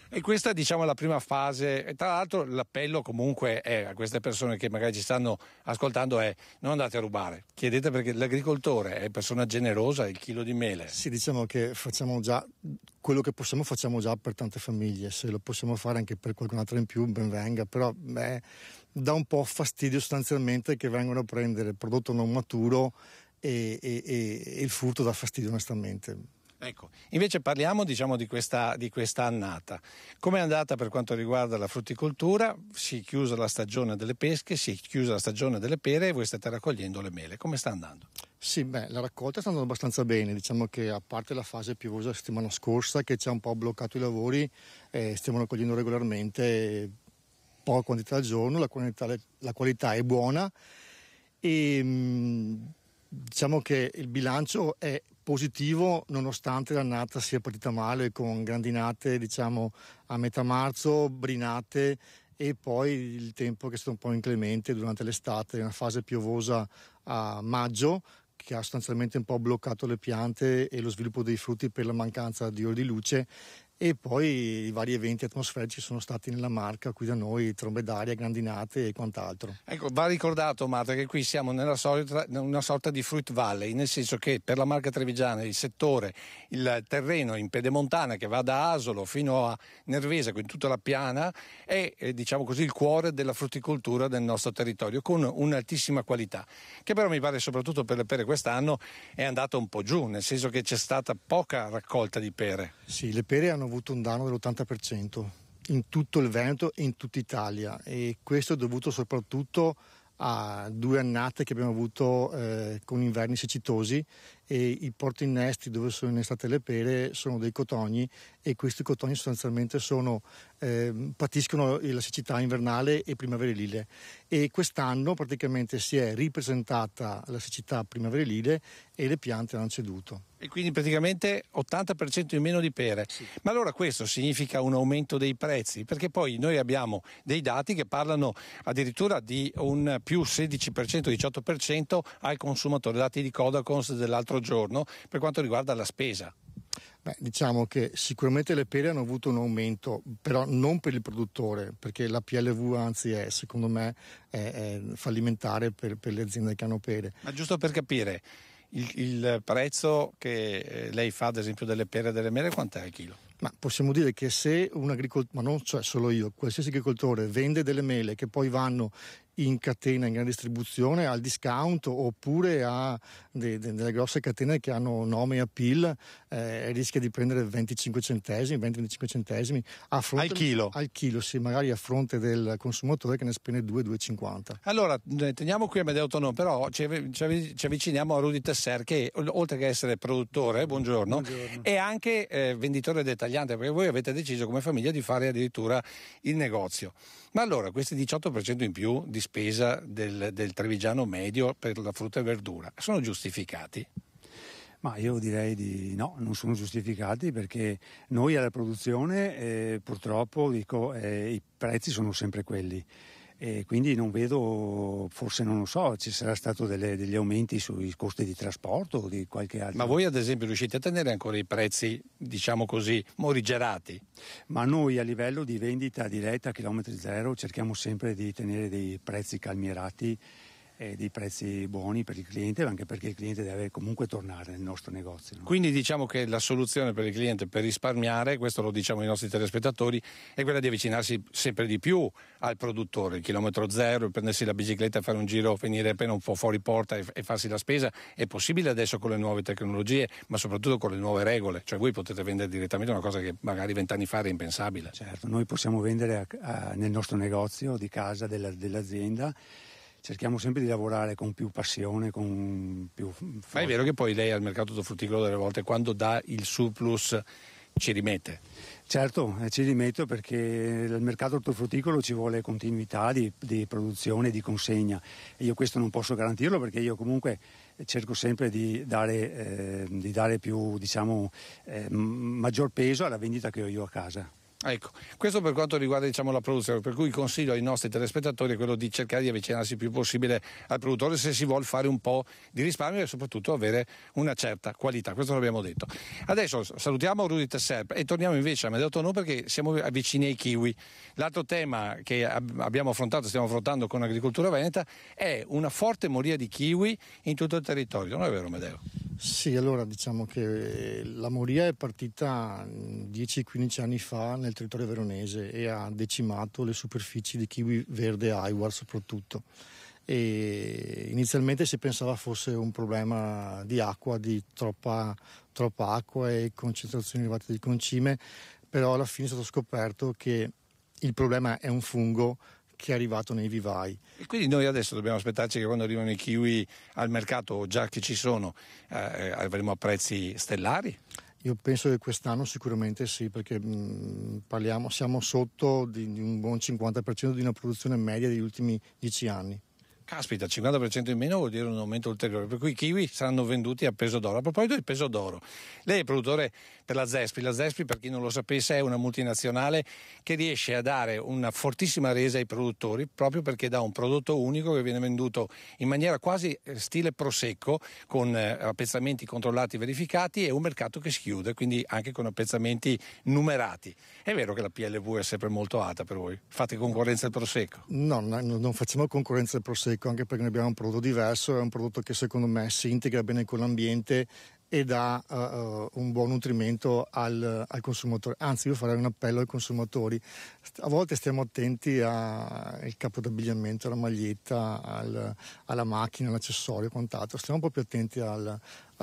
E questa diciamo è la prima fase, e tra l'altro l'appello comunque è a queste persone che magari ci stanno ascoltando è: non andate a rubare, chiedete, perché l'agricoltore è persona generosa, il chilo di mele.
Sì, diciamo che facciamo già quello che possiamo, facciamo già per tante famiglie, se lo possiamo fare anche per qualcun altro in più ben venga, però dà un po' fastidio sostanzialmente che vengano a prendere il prodotto non maturo e il frutto dà fastidio onestamente.
Ecco, invece parliamo diciamo di questa annata. Come è andata per quanto riguarda la frutticoltura? Si è chiusa la stagione delle pesche, si è chiusa la stagione delle pere e voi state raccogliendo le mele. Come sta andando?
Sì, la raccolta sta andando abbastanza bene, diciamo che a parte la fase piovosa la settimana scorsa che ci ha un po' bloccato i lavori, stiamo raccogliendo regolarmente poca quantità al giorno, la qualità è buona e diciamo che il bilancio è positivo nonostante l'annata sia partita male con grandinate diciamo a metà marzo, brinate e poi il tempo che è stato un po' inclemente durante l'estate, una fase piovosa a maggio che ha sostanzialmente un po' bloccato le piante e lo sviluppo dei frutti per la mancanza di ore di luce. E poi i vari eventi atmosferici sono stati nella Marca, qui da noi, trombe d'aria, grandinate e quant'altro.
Ecco, va ricordato Marta che qui siamo nella una sorta di fruit valley, nel senso che per la Marca Trevigiana il settore, il terreno in pedemontana che va da Asolo fino a Nervesa, quindi tutta la piana, è diciamo così il cuore della frutticoltura del nostro territorio, con un'altissima qualità, che però mi pare soprattutto per le pere quest'anno è andata un po' giù, nel senso che c'è stata poca raccolta di pere.
Sì, le pere hanno avuto un danno dell'80% in tutto il Veneto e in tutta Italia e questo è dovuto soprattutto a 2 annate che abbiamo avuto con inverni siccitosi e i porti innesti dove sono innestate le pere sono dei cotogni e questi cotogni sostanzialmente patiscono la siccità invernale e primaverile e quest'anno praticamente si è ripresentata la siccità primaverile e le piante hanno ceduto.
E quindi praticamente 80% in meno di pere. Sì. Ma allora questo significa un aumento dei prezzi? Perché poi noi abbiamo dei dati che parlano addirittura di un più 16%, 18% al consumatore, dati di Codacons dell'altro giorno per quanto riguarda la spesa.
Diciamo che sicuramente le pere hanno avuto un aumento, però non per il produttore, perché la PLV anzi secondo me è fallimentare per le aziende che hanno pere.
Ma giusto per capire, il prezzo che lei fa ad esempio delle pere e delle mele quant'è al chilo?
Ma possiamo dire che se un agricoltore, ma non cioè solo io, qualsiasi agricoltore vende delle mele che poi vanno in catena, in grande distribuzione, al discount oppure a delle grosse catene che hanno nome e appeal, rischia di prendere 25 centesimi a fronte, al chilo, sì, magari a fronte del consumatore che ne spende 2,50.
Allora, teniamo qui Amedeo Tonon, però ci avviciniamo a Rudy Tesser che oltre che essere produttore, buongiorno. È anche venditore dettagliante, perché voi avete deciso come famiglia di fare addirittura il negozio. Ma allora questi 18% in più di spesa del trevigiano medio per la frutta e verdura sono giustificati?
Ma io direi di no, non sono giustificati perché noi alla produzione purtroppo i prezzi sono sempre quelli. e quindi non vedo, forse non lo so, ci sarà stato degli aumenti sui costi di trasporto o di qualche altro.
Ma voi ad esempio riuscite a tenere ancora i prezzi, diciamo così, morigerati?
Ma noi a livello di vendita diretta a chilometri zero cerchiamo sempre di tenere dei prezzi calmierati, dei prezzi buoni per il cliente, anche perché il cliente deve comunque tornare nel nostro negozio, no?
Quindi diciamo che la soluzione per il cliente per risparmiare, questo lo diciamo ai nostri telespettatori, è quella di avvicinarsi sempre di più al produttore, il chilometro zero, prendersi la bicicletta e fare un giro, venire appena un po' fuori porta e farsi la spesa. È possibile adesso con le nuove tecnologie, ma soprattutto con le nuove regole, cioè voi potete vendere direttamente una cosa che magari 20 anni fa era impensabile.
Certo, noi possiamo vendere nel nostro negozio di casa dell'azienda. Cerchiamo sempre di lavorare con più passione, con più forza.
Ma è vero che poi lei al mercato frutticolo delle volte quando dà il surplus ci rimette?
Certo, ci rimetto perché nel mercato ortofrutticolo ci vuole continuità di produzione, di consegna. E io questo non posso garantirlo perché io comunque cerco sempre di dare più, diciamo, maggior peso alla vendita che ho io a casa.
Ecco, questo per quanto riguarda diciamo, la produzione, per cui il consiglio ai nostri telespettatori è quello di cercare di avvicinarsi il più possibile al produttore se si vuole fare un po' di risparmio e soprattutto avere una certa qualità, questo l'abbiamo detto. Adesso salutiamo Rudy Tesserp e torniamo invece a Medeo Tonno perché siamo vicini ai kiwi. L'altro tema che abbiamo affrontato, stiamo affrontando con Agricoltura Veneta è una forte moria di kiwi in tutto il territorio, non è vero Medeo?
Sì, allora diciamo che la moria è partita 10-15 anni fa nel territorio veronese e ha decimato le superfici di kiwi verde Aiwar soprattutto. E inizialmente si pensava fosse un problema di acqua, di troppa acqua e concentrazioni elevate di concime, però alla fine è stato scoperto che il problema è un fungo che è arrivato nei vivai.
E quindi noi adesso dobbiamo aspettarci che quando arrivano i kiwi al mercato, già che ci sono, avremo a prezzi stellari?
Io penso che quest'anno sicuramente sì, perché siamo sotto di un buon 50% di una produzione media degli ultimi 10 anni.
Caspita, 50% in meno vuol dire un aumento ulteriore, per cui i kiwi saranno venduti a peso d'oro. A proposito del peso d'oro, lei è produttore per la Zespri. La Zespri, per chi non lo sapesse, è una multinazionale che riesce a dare una fortissima resa ai produttori proprio perché dà un prodotto unico che viene venduto in maniera quasi stile prosecco, con appezzamenti controllati e verificati e un mercato che si chiude, quindi anche con appezzamenti numerati. È vero che la PLV è sempre molto alta per voi? Fate concorrenza al prosecco?
No, non facciamo concorrenza al prosecco, anche perché noi abbiamo un prodotto diverso, è un prodotto che secondo me si integra bene con l'ambiente e dà un buon nutrimento al consumatore. Anzi, io farei un appello ai consumatori: a volte stiamo attenti al capo d'abbigliamento, alla maglietta, alla macchina, all'accessorio e quant'altro, stiamo un po' più attenti al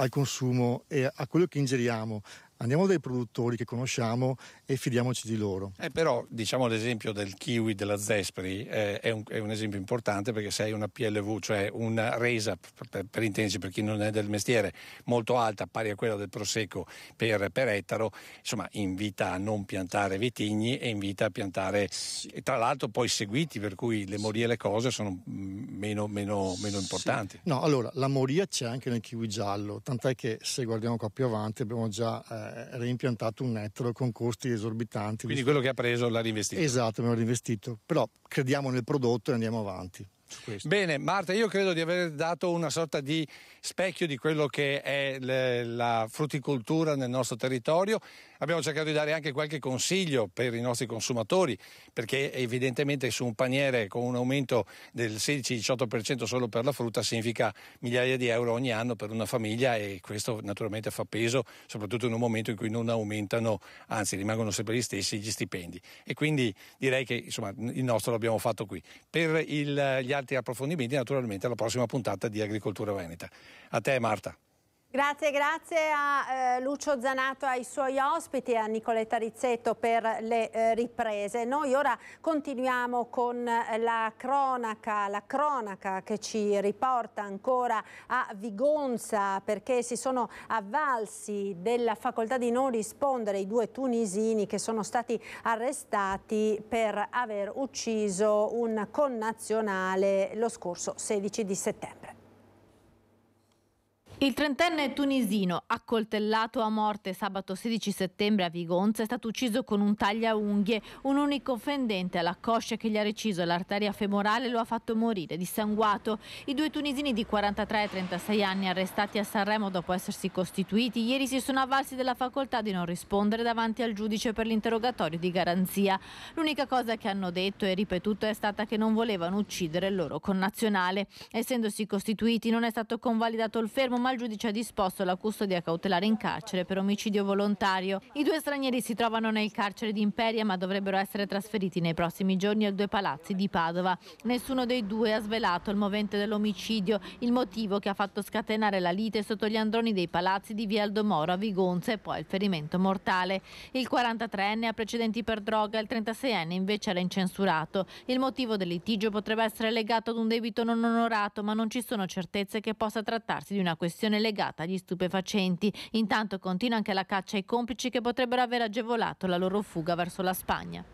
consumo e a quello che ingeriamo. Andiamo dai produttori che conosciamo e fidiamoci di loro.
Però diciamo l'esempio del kiwi della Zespri è un esempio importante, perché se hai una PLV, cioè una resa per intenderci, per chi non è del mestiere, molto alta, pari a quella del prosecco per ettaro, insomma invita a non piantare vitigni e invita a piantare, e tra l'altro poi seguiti, per cui le morie e le cose sono meno importanti.
Sì. No, allora la moria c'è anche nel kiwi giallo, tant'è che se guardiamo qua più avanti abbiamo già reimpiantato un ettaro con costi esorbitanti.
Quindi quello che ha preso l'ha reinvestito.
Esatto, abbiamo reinvestito, però crediamo nel prodotto e andiamo avanti.
Bene, Marta, io credo di aver dato una sorta di specchio di quello che è la frutticoltura nel nostro territorio. Abbiamo cercato di dare anche qualche consiglio per i nostri consumatori, perché evidentemente su un paniere con un aumento del 16-18% solo per la frutta significa migliaia di euro ogni anno per una famiglia, e questo naturalmente fa peso, soprattutto in un momento in cui non aumentano, anzi rimangono sempre gli stessi gli stipendi. E quindi direi che insomma il nostro l'abbiamo fatto qui. Per gli altri approfondimenti naturalmente alla prossima puntata di Agricoltura Veneta. A te Marta.
Grazie a Lucio Zanato e ai suoi ospiti e a Nicoletta Rizzetto per le riprese. Noi ora continuiamo con la cronaca che ci riporta ancora a Vigonza, perché si sono avvalsi della facoltà di non rispondere i 2 tunisini che sono stati arrestati per aver ucciso un connazionale lo scorso 16 di settembre.
Il trentenne tunisino, accoltellato a morte sabato 16 settembre a Vigonza, è stato ucciso con un tagliaunghie. Un unico fendente alla coscia che gli ha reciso l'arteria femorale lo ha fatto morire dissanguato. I due tunisini di 43 e 36 anni, arrestati a Sanremo dopo essersi costituiti, ieri si sono avvalsi della facoltà di non rispondere davanti al giudice per l'interrogatorio di garanzia. L'unica cosa che hanno detto e ripetuto è stata che non volevano uccidere il loro connazionale. Essendosi costituiti non è stato convalidato il fermo, ma il giudice ha disposto la custodia cautelare in carcere per omicidio volontario. I due stranieri si trovano nel carcere di Imperia, ma dovrebbero essere trasferiti nei prossimi giorni a Due Palazzi di Padova. Nessuno dei due ha svelato il movente dell'omicidio, il motivo che ha fatto scatenare la lite sotto gli androni dei palazzi di Via Aldo Moro a Vigonza e poi il ferimento mortale. Il 43enne ha precedenti per droga, il 36enne invece era incensurato. Il motivo del litigio potrebbe essere legato ad un debito non onorato, ma non ci sono certezze che possa trattarsi di una questione legata agli stupefacenti. Intanto continua anche la caccia ai complici che potrebbero aver agevolato la loro fuga verso la Spagna.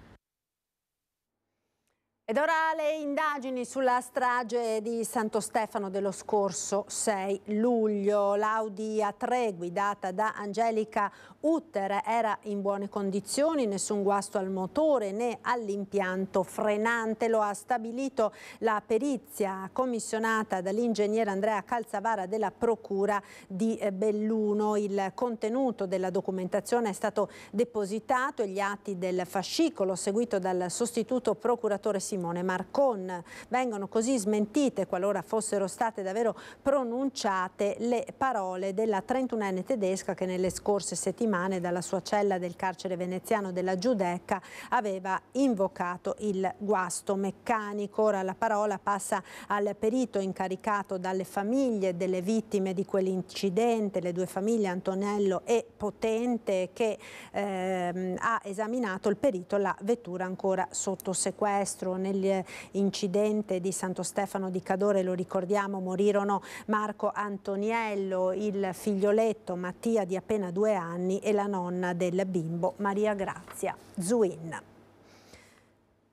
Ed ora le indagini sulla strage di Santo Stefano dello scorso 6 luglio. L'Audi A3 guidata da Angelica Utter era in buone condizioni, nessun guasto al motore né all'impianto frenante. Lo ha stabilito la perizia commissionata dall'ingegnere Andrea Calzavara della Procura di Belluno. Il contenuto della documentazione è stato depositato e gli atti del fascicolo seguito dal sostituto procuratore Simone Marcon. Vengono così smentite, qualora fossero state davvero pronunciate, le parole della 31enne tedesca che nelle scorse settimane dalla sua cella del carcere veneziano della Giudecca aveva invocato il guasto meccanico. Ora la parola passa al perito incaricato dalle famiglie delle vittime di quell'incidente, le due famiglie Antonello e Potente, che ha esaminato il perito la vettura ancora sotto sequestro. Nell'incidente di Santo Stefano di Cadore, lo ricordiamo, morirono Marco Antoniello, il figlioletto Mattia di appena 2 anni e la nonna del bimbo Maria Grazia Zuin.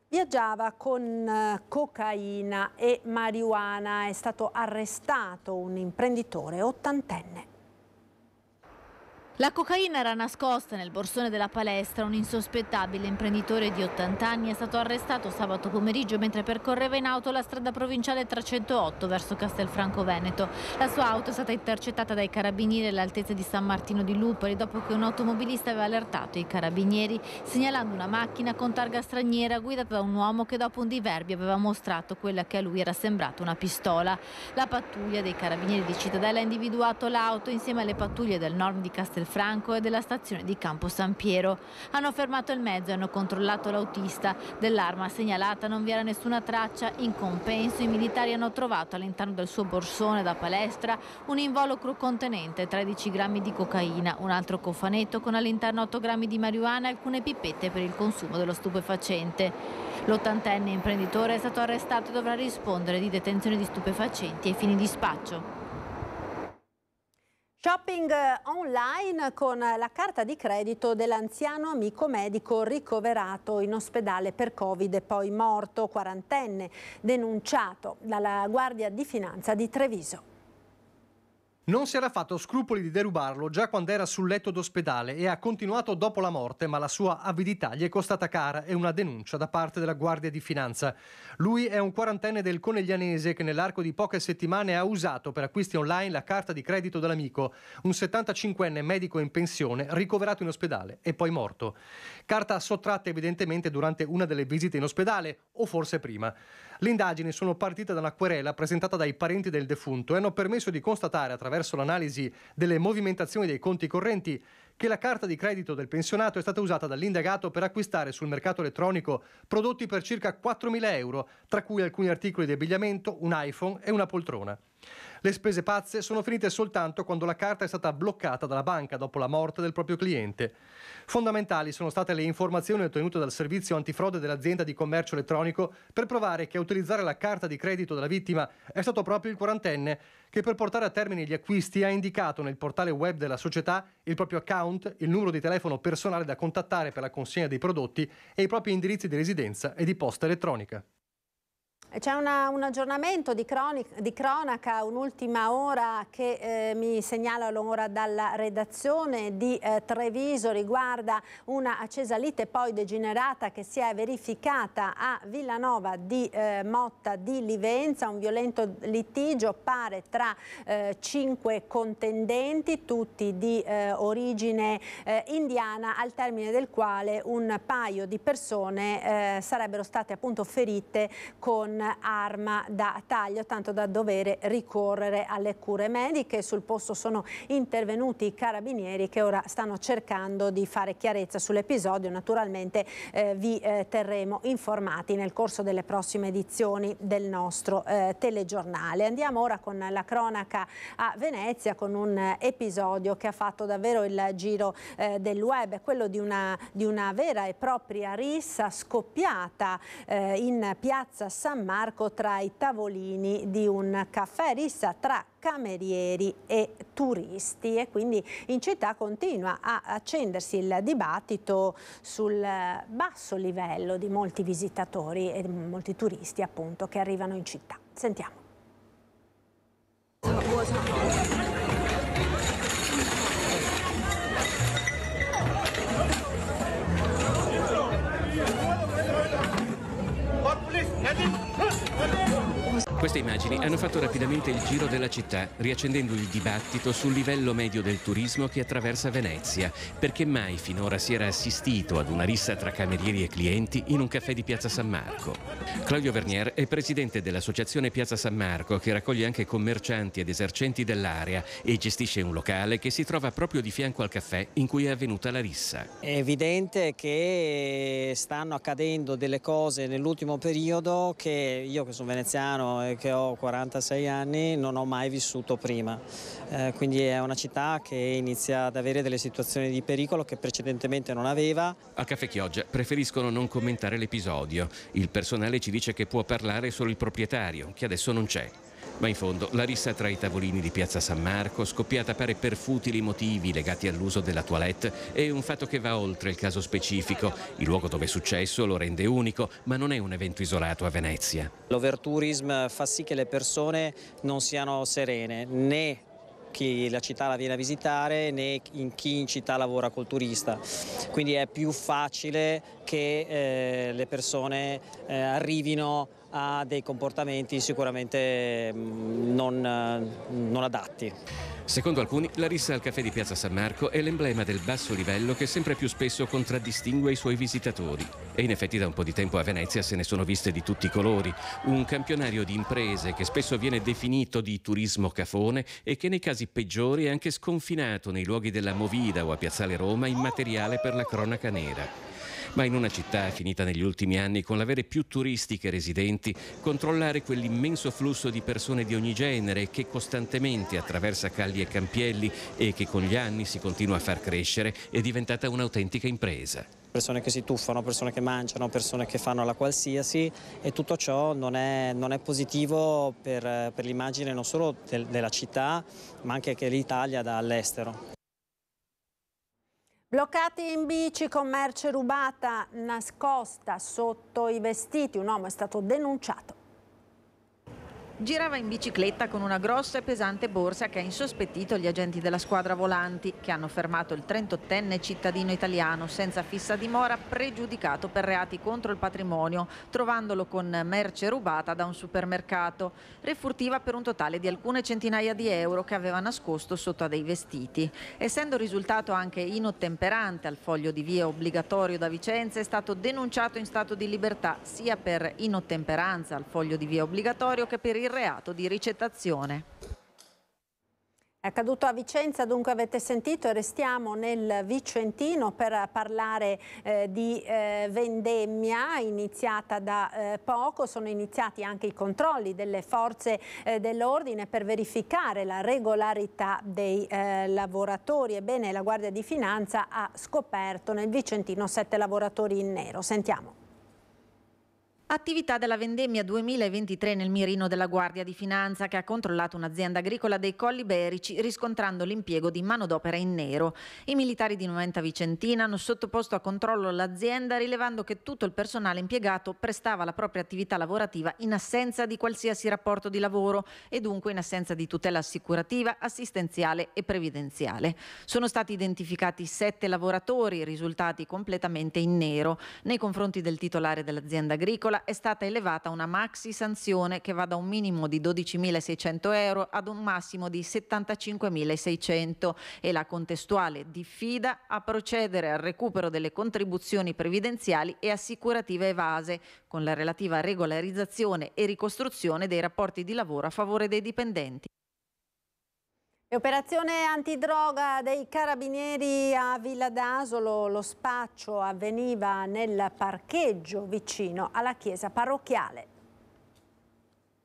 Viaggiava con cocaina e marijuana, è stato arrestato un imprenditore 80enne.
La cocaina era nascosta nel borsone della palestra. Un insospettabile imprenditore di 80 anni è stato arrestato sabato pomeriggio mentre percorreva in auto la strada provinciale 308 verso Castelfranco Veneto. La sua auto è stata intercettata dai carabinieri all'altezza di San Martino di Lupoli dopo che un automobilista aveva allertato i carabinieri segnalando una macchina con targa straniera guidata da un uomo che dopo un diverbio aveva mostrato quella che a lui era sembrata una pistola. La pattuglia dei carabinieri di Cittadella ha individuato l'auto insieme alle pattuglie del Norm di Castelfranco e della stazione di Campo San Piero. Hanno fermato il mezzo e hanno controllato l'autista. Dell'arma segnalata non vi era nessuna traccia. In compenso i militari hanno trovato all'interno del suo borsone da palestra un involucro contenente 13 grammi di cocaina, un altro cofanetto con all'interno 8 grammi di marijuana e alcune pipette per il consumo dello stupefacente. L'80enne imprenditore è stato arrestato e dovrà rispondere di detenzione di stupefacenti ai fini di spaccio.
Shopping online con la carta di credito dell'anziano amico medico ricoverato in ospedale per Covid e poi morto, 40enne, denunciato dalla Guardia di Finanza di Treviso.
Non si era fatto scrupoli di derubarlo già quando era sul letto d'ospedale e ha continuato dopo la morte, ma la sua avidità gli è costata cara e una denuncia da parte della Guardia di Finanza. Lui è un 40enne del Coneglianese che nell'arco di poche settimane ha usato per acquisti online la carta di credito dell'amico, un 75enne medico in pensione ricoverato in ospedale e poi morto. Carta sottratta evidentemente durante una delle visite in ospedale o forse prima. Le indagini sono partite da una querela presentata dai parenti del defunto e hanno permesso di constatare attraverso l'analisi delle movimentazioni dei conti correnti che la carta di credito del pensionato è stata usata dall'indagato per acquistare sul mercato elettronico prodotti per circa 4.000 euro, tra cui alcuni articoli di abbigliamento, un iPhone e una poltrona. Le spese pazze sono finite soltanto quando la carta è stata bloccata dalla banca dopo la morte del proprio cliente. Fondamentali sono state le informazioni ottenute dal servizio antifrode dell'azienda di commercio elettronico per provare che a utilizzare la carta di credito della vittima è stato proprio il 40enne che per portare a termine gli acquisti ha indicato nel portale web della società il proprio account, il numero di telefono personale da contattare per la consegna dei prodotti e i propri indirizzi di residenza e di posta elettronica.
C'è un aggiornamento di cronaca, un'ultima ora che mi segnala l'ora dalla redazione di Treviso, riguarda una accesa lite poi degenerata che si è verificata a Villanova di Motta di Livenza, un violento litigio pare tra 5 contendenti, tutti di origine indiana, al termine del quale un paio di persone sarebbero state appunto ferite con arma da taglio, tanto da dover ricorrere alle cure mediche. Sul posto sono intervenuti i carabinieri che ora stanno cercando di fare chiarezza sull'episodio. Naturalmente vi terremo informati nel corso delle prossime edizioni del nostro telegiornale. Andiamo ora con la cronaca a Venezia, con un episodio che ha fatto davvero il giro del web, quello di una vera e propria rissa scoppiata in piazza San Marco tra i tavolini di un caffè, rissa tra camerieri e turisti, e quindi in città continua a accendersi il dibattito sul basso livello di molti visitatori e molti turisti appunto che arrivano in città. Sentiamo.
Queste immagini hanno fatto rapidamente il giro della città, riaccendendo il dibattito sul livello medio del turismo che attraversa Venezia. Perché mai finora si era assistito ad una rissa tra camerieri e clienti in un caffè di Piazza San Marco? Claudio Vernier è presidente dell'associazione Piazza San Marco, che raccoglie anche commercianti ed esercenti dell'area e gestisce un locale che si trova proprio di fianco al caffè in cui è avvenuta la rissa.
È evidente che stanno accadendo delle cose nell'ultimo periodo che io, che sono veneziano e che ho 46 anni, non ho mai vissuto prima. Quindi è una città che inizia ad avere delle situazioni di pericolo che precedentemente non aveva.
Al Caffè Chioggia preferiscono non commentare l'episodio. Il personale ci dice che può parlare solo il proprietario, che adesso non c'è. Ma in fondo la rissa tra i tavolini di Piazza San Marco, scoppiata pare per futili motivi legati all'uso della toilette, è un fatto che va oltre il caso specifico. Il luogo dove è successo lo rende unico, ma non è un evento isolato a Venezia.
L'overtourism fa sì che le persone non siano serene, né chi la città la viene a visitare né chi in città lavora col turista, quindi è più facile che le persone arrivino a dei comportamenti sicuramente non adatti.
Secondo alcuni, la rissa al caffè di Piazza San Marco è l'emblema del basso livello che sempre più spesso contraddistingue i suoi visitatori. E in effetti da un po' di tempo a Venezia se ne sono viste di tutti i colori. Un campionario di imprese che spesso viene definito di turismo cafone e che nei casi peggiori è anche sconfinato nei luoghi della Movida o a Piazzale Roma in materiale per la cronaca nera. Ma in una città finita negli ultimi anni con l'avere più turisti che residenti, controllare quell'immenso flusso di persone di ogni genere che costantemente attraversa calli e campielli e che con gli anni si continua a far crescere è diventata un'autentica impresa.
Persone che si tuffano, persone che mangiano, persone che fanno la qualsiasi, e tutto ciò non è positivo per l'immagine non solo della città ma anche l'Italia dall'estero.
Bloccati in bici con merce rubata nascosta sotto i vestiti, un uomo è stato denunciato.
Girava in bicicletta con una grossa e pesante borsa che ha insospettito gli agenti della squadra volanti, che hanno fermato il 38enne cittadino italiano senza fissa dimora pregiudicato per reati contro il patrimonio, trovandolo con merce rubata da un supermercato, refurtiva per un totale di alcune centinaia di euro che aveva nascosto sotto a dei vestiti. Essendo risultato anche inottemperante al foglio di via obbligatorio da Vicenza, è stato denunciato in stato di libertà sia per inottemperanza al foglio di via obbligatorio che per il reato di ricettazione.
È accaduto a Vicenza, dunque avete sentito, e restiamo nel Vicentino per parlare di vendemmia iniziata da poco. Sono iniziati anche i controlli delle forze dell'ordine per verificare la regolarità dei lavoratori. Ebbene, la Guardia di Finanza ha scoperto nel Vicentino 7 lavoratori in nero. Sentiamo.
Attività della vendemmia 2023 nel mirino della Guardia di Finanza, che ha controllato un'azienda agricola dei Colli Iberici riscontrando l'impiego di manodopera in nero. I militari di Noventa Vicentina hanno sottoposto a controllo l'azienda rilevando che tutto il personale impiegato prestava la propria attività lavorativa in assenza di qualsiasi rapporto di lavoro e dunque in assenza di tutela assicurativa, assistenziale e previdenziale. Sono stati identificati 7 lavoratori risultati completamente in nero. Nei confronti del titolare dell'azienda agricola è stata elevata una maxi sanzione che va da un minimo di 12.600 euro ad un massimo di 75.600 e la contestuale diffida a procedere al recupero delle contribuzioni previdenziali e assicurative evase, con la relativa regolarizzazione e ricostruzione dei rapporti di lavoro a favore dei dipendenti.
Operazione antidroga dei carabinieri a Villa d'Asolo, lo spaccio avveniva nel parcheggio vicino alla chiesa parrocchiale.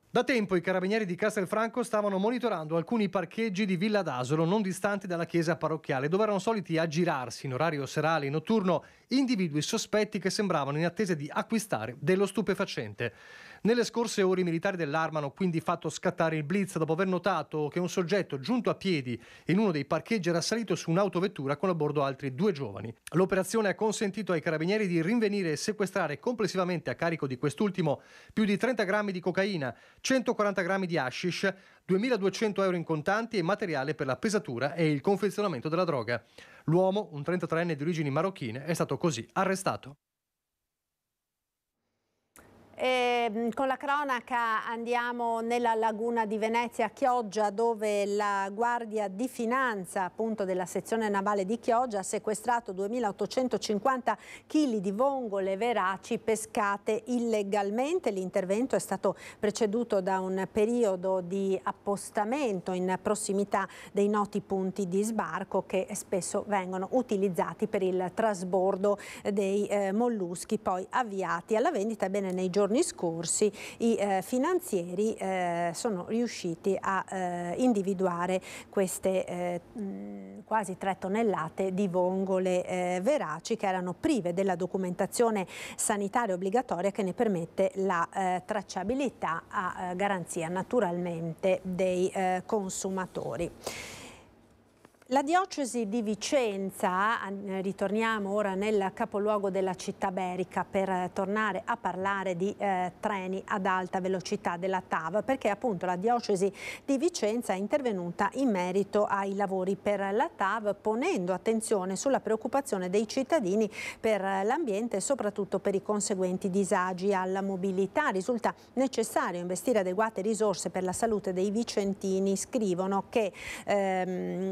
Da tempo i carabinieri di Castelfranco stavano monitorando alcuni parcheggi di Villa d'Asolo non distanti dalla chiesa parrocchiale, dove erano soliti aggirarsi in orario serale e notturno individui sospetti che sembravano in attesa di acquistare dello stupefacente. Nelle scorse ore i militari dell'Arma hanno quindi fatto scattare il blitz dopo aver notato che un soggetto giunto a piedi in uno dei parcheggi era salito su un'autovettura con a bordo altri 2 giovani. L'operazione ha consentito ai carabinieri di rinvenire e sequestrare complessivamente a carico di quest'ultimo più di 30 grammi di cocaina, 140 grammi di hashish, 2.200 euro in contanti e materiale per la pesatura e il confezionamento della droga. L'uomo, un 33enne di origini marocchine, è stato così arrestato.
E con la cronaca andiamo nella laguna di Venezia, Chioggia, dove la Guardia di Finanza, appunto della sezione navale di Chioggia, ha sequestrato 2.850 kg di vongole veraci pescate illegalmente. L'intervento è stato preceduto da un periodo di appostamento in prossimità dei noti punti di sbarco che spesso vengono utilizzati per il trasbordo dei molluschi poi avviati alla vendita. Ebbene, nei giorni scorsi i finanzieri sono riusciti a individuare queste quasi 3 tonnellate di vongole veraci che erano prive della documentazione sanitaria obbligatoria che ne permette la tracciabilità a garanzia naturalmente dei consumatori. La diocesi di Vicenza, ritorniamo ora nel capoluogo della città berica per tornare a parlare di treni ad alta velocità della TAV, perché appunto la diocesi di Vicenza è intervenuta in merito ai lavori per la TAV, ponendo attenzione sulla preoccupazione dei cittadini per l'ambiente e soprattutto per i conseguenti disagi alla mobilità. Risulta necessario investire adeguate risorse per la salute dei vicentini, scrivono, che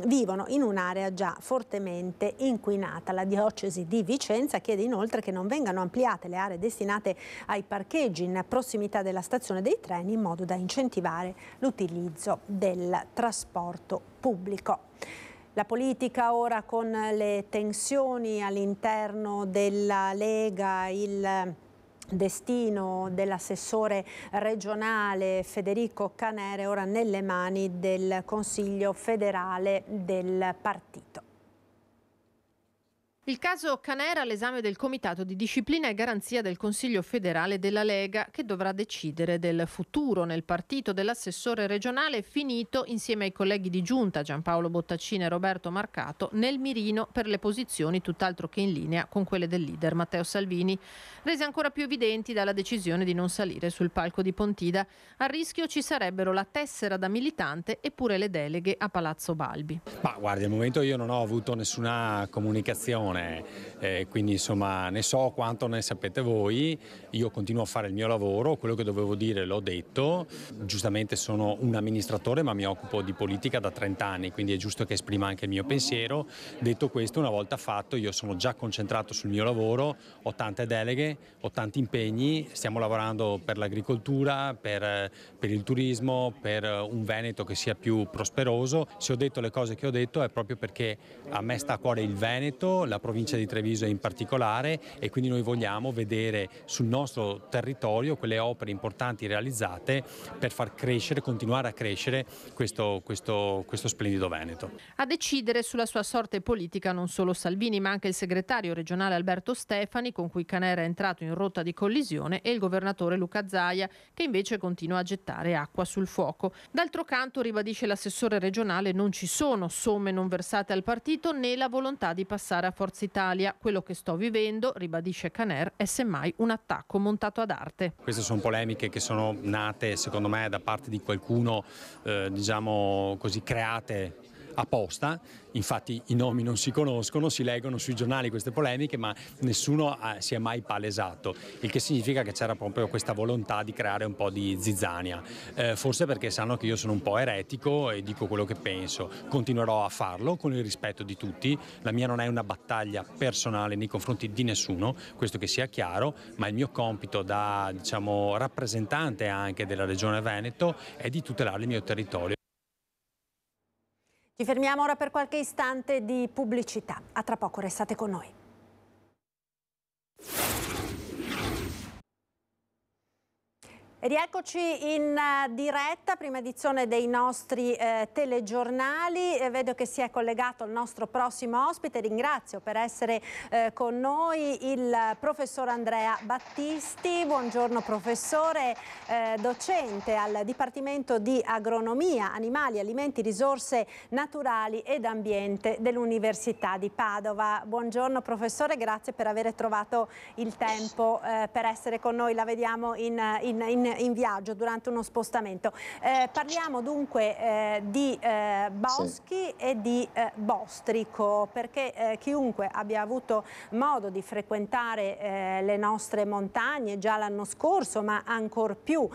vivono in un'area già fortemente inquinata. La diocesi di Vicenza chiede inoltre che non vengano ampliate le aree destinate ai parcheggi in prossimità della stazione dei treni in modo da incentivare l'utilizzo del trasporto pubblico. La politica ora con le tensioni all'interno della Lega, il destino dell'assessore regionale Federico Canera ora nelle mani del Consiglio federale del partito.
Il caso Canera all'esame del Comitato di Disciplina e Garanzia del Consiglio federale della Lega, che dovrà decidere del futuro nel partito dell'assessore regionale finito insieme ai colleghi di giunta Giampaolo Bottaccina e Roberto Marcato nel mirino per le posizioni tutt'altro che in linea con quelle del leader Matteo Salvini, rese ancora più evidenti dalla decisione di non salire sul palco di Pontida. A rischio ci sarebbero la tessera da militante e pure le deleghe a Palazzo Balbi.
Ma guardi, al momento io non ho avuto nessuna comunicazione. Quindi insomma ne so quanto ne sapete voi, io continuo a fare il mio lavoro, quello che dovevo dire l'ho detto, giustamente sono un amministratore ma mi occupo di politica da 30 anni, quindi è giusto che esprima anche il mio pensiero. Detto questo, una volta fatto, io sono già concentrato sul mio lavoro, ho tante deleghe, ho tanti impegni, stiamo lavorando per l'agricoltura, per il turismo, per un Veneto che sia più prosperoso. Se ho detto le cose che ho detto è proprio perché a me sta a cuore il Veneto, la provincia di Treviso in particolare, e quindi noi vogliamo vedere sul nostro territorio quelle opere importanti realizzate per far crescere, continuare a crescere questo splendido Veneto.
A decidere sulla sua sorte politica non solo Salvini, ma anche il segretario regionale Alberto Stefani, con cui Caner è entrato in rotta di collisione, e il governatore Luca Zaia, che invece continua a gettare acqua sul fuoco. D'altro canto, ribadisce l'assessore regionale, non ci sono somme non versate al partito né la volontà di passare a Forza Italia. Quello che sto vivendo, ribadisce Caner, è semmai un attacco montato ad arte.
Queste sono polemiche che sono nate, secondo me, da parte di qualcuno, diciamo così, create apposta. Infatti i nomi non si conoscono, si leggono sui giornali queste polemiche, ma nessuno si è mai palesato, il che significa che c'era proprio questa volontà di creare un po' di zizzania, forse perché sanno che io sono un po' eretico e dico quello che penso. Continuerò a farlo con il rispetto di tutti, la mia non è una battaglia personale nei confronti di nessuno, questo che sia chiaro, ma il mio compito da, diciamo, rappresentante anche della Regione Veneto è di tutelare il mio territorio.
Ci fermiamo ora per qualche istante di pubblicità. A tra poco, restate con noi. Rieccoci in diretta, prima edizione dei nostri telegiornali. Vedo che si è collegato il nostro prossimo ospite. Ringrazio per essere con noi il professor Andrea Battisti. Buongiorno professore, docente al Dipartimento di Agronomia, Animali, Alimenti, Risorse Naturali ed Ambiente dell'Università di Padova. Buongiorno professore, grazie per aver trovato il tempo per essere con noi. La vediamo in viaggio durante uno spostamento. Parliamo dunque di boschi e di bostrico, perché chiunque abbia avuto modo di frequentare le nostre montagne già l'anno scorso, ma ancor più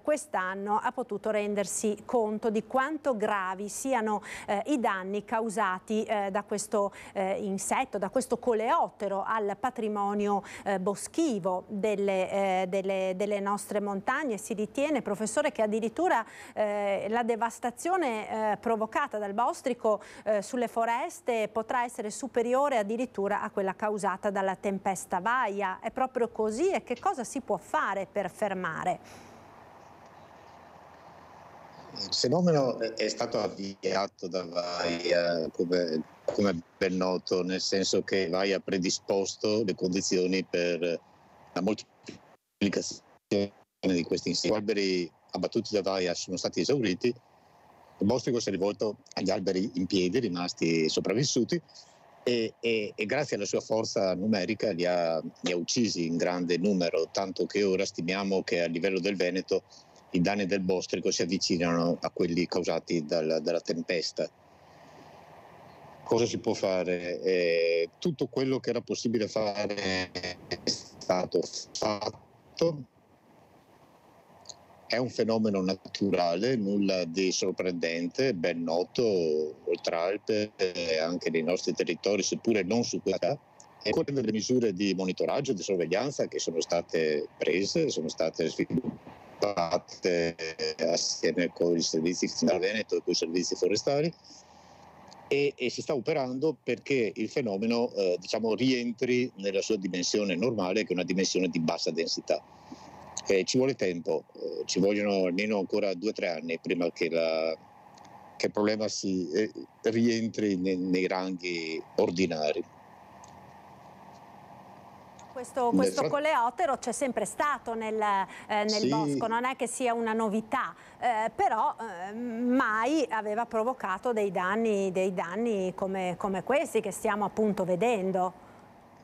quest'anno, ha potuto rendersi conto di quanto gravi siano i danni causati da questo insetto, da questo coleottero al patrimonio boschivo delle nostre montagne. Si ritiene, professore, che addirittura la devastazione provocata dal bostrico sulle foreste potrà essere superiore addirittura a quella causata dalla tempesta Vaia. È proprio così? E che cosa si può fare per fermare?
Il fenomeno è stato avviato da Vaia, come è ben noto, nel senso che Vaia ha predisposto le condizioni per la moltiplicazione di questi insetti. Gli alberi abbattuti da Vaia sono stati esauriti, il bostrico si è rivolto agli alberi in piedi rimasti sopravvissuti e grazie alla sua forza numerica li ha uccisi in grande numero, tanto che ora stimiamo che a livello del Veneto i danni del bostrico si avvicinano a quelli causati dalla tempesta. Cosa si può fare? Tutto quello che era possibile fare è stato fatto. È un fenomeno naturale, nulla di sorprendente, ben noto oltre Alpe e anche nei nostri territori, seppure non su questa. E con delle misure di monitoraggio e di sorveglianza che sono state prese, sono state sviluppate assieme con i servizi del Veneto e con i servizi forestali, e si sta operando perché il fenomeno rientri nella sua dimensione normale, che è una dimensione di bassa densità. Ci vuole tempo, ci vogliono almeno ancora 2 o 3 anni prima che il problema si rientri nei ranghi ordinari.
Questo coleottero c'è sempre stato nel sì, bosco, non è che sia una novità, però mai aveva provocato dei danni come questi che stiamo appunto vedendo.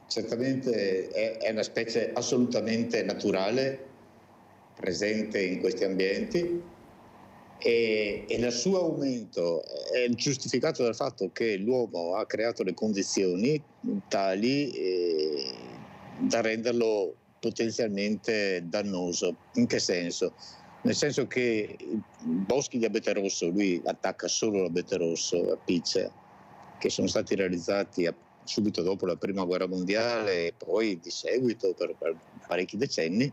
Certamente è una specie assolutamente naturale, presente in questi ambienti, e il suo aumento è giustificato dal fatto che l'uomo ha creato le condizioni tali da renderlo potenzialmente dannoso. In che senso? Nel senso che i boschi di abete rosso, lui attacca solo l'abete rosso, a picce, che sono stati realizzati subito dopo la Prima Guerra Mondiale e poi di seguito per parecchi decenni,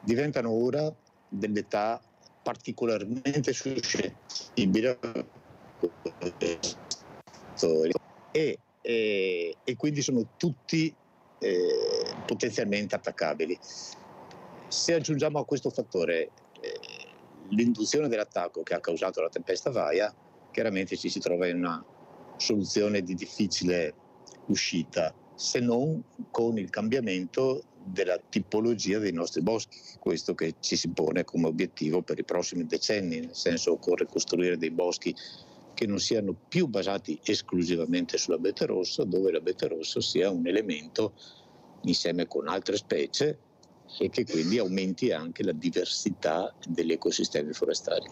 diventano ora dell'età particolarmente suscettibile, e e quindi sono tutti potenzialmente attaccabili. Se aggiungiamo a questo fattore l'induzione dell'attacco che ha causato la tempesta Vaia, chiaramente ci si trova in una soluzione di difficile uscita, se non con il cambiamento della tipologia dei nostri boschi, questo che ci si pone come obiettivo per i prossimi decenni, nel senso occorre costruire dei boschi che non siano più basati esclusivamente sull'abete rosso, dove l'abete rosso sia un elemento insieme con altre specie e che quindi aumenti anche la diversità degli ecosistemi forestali.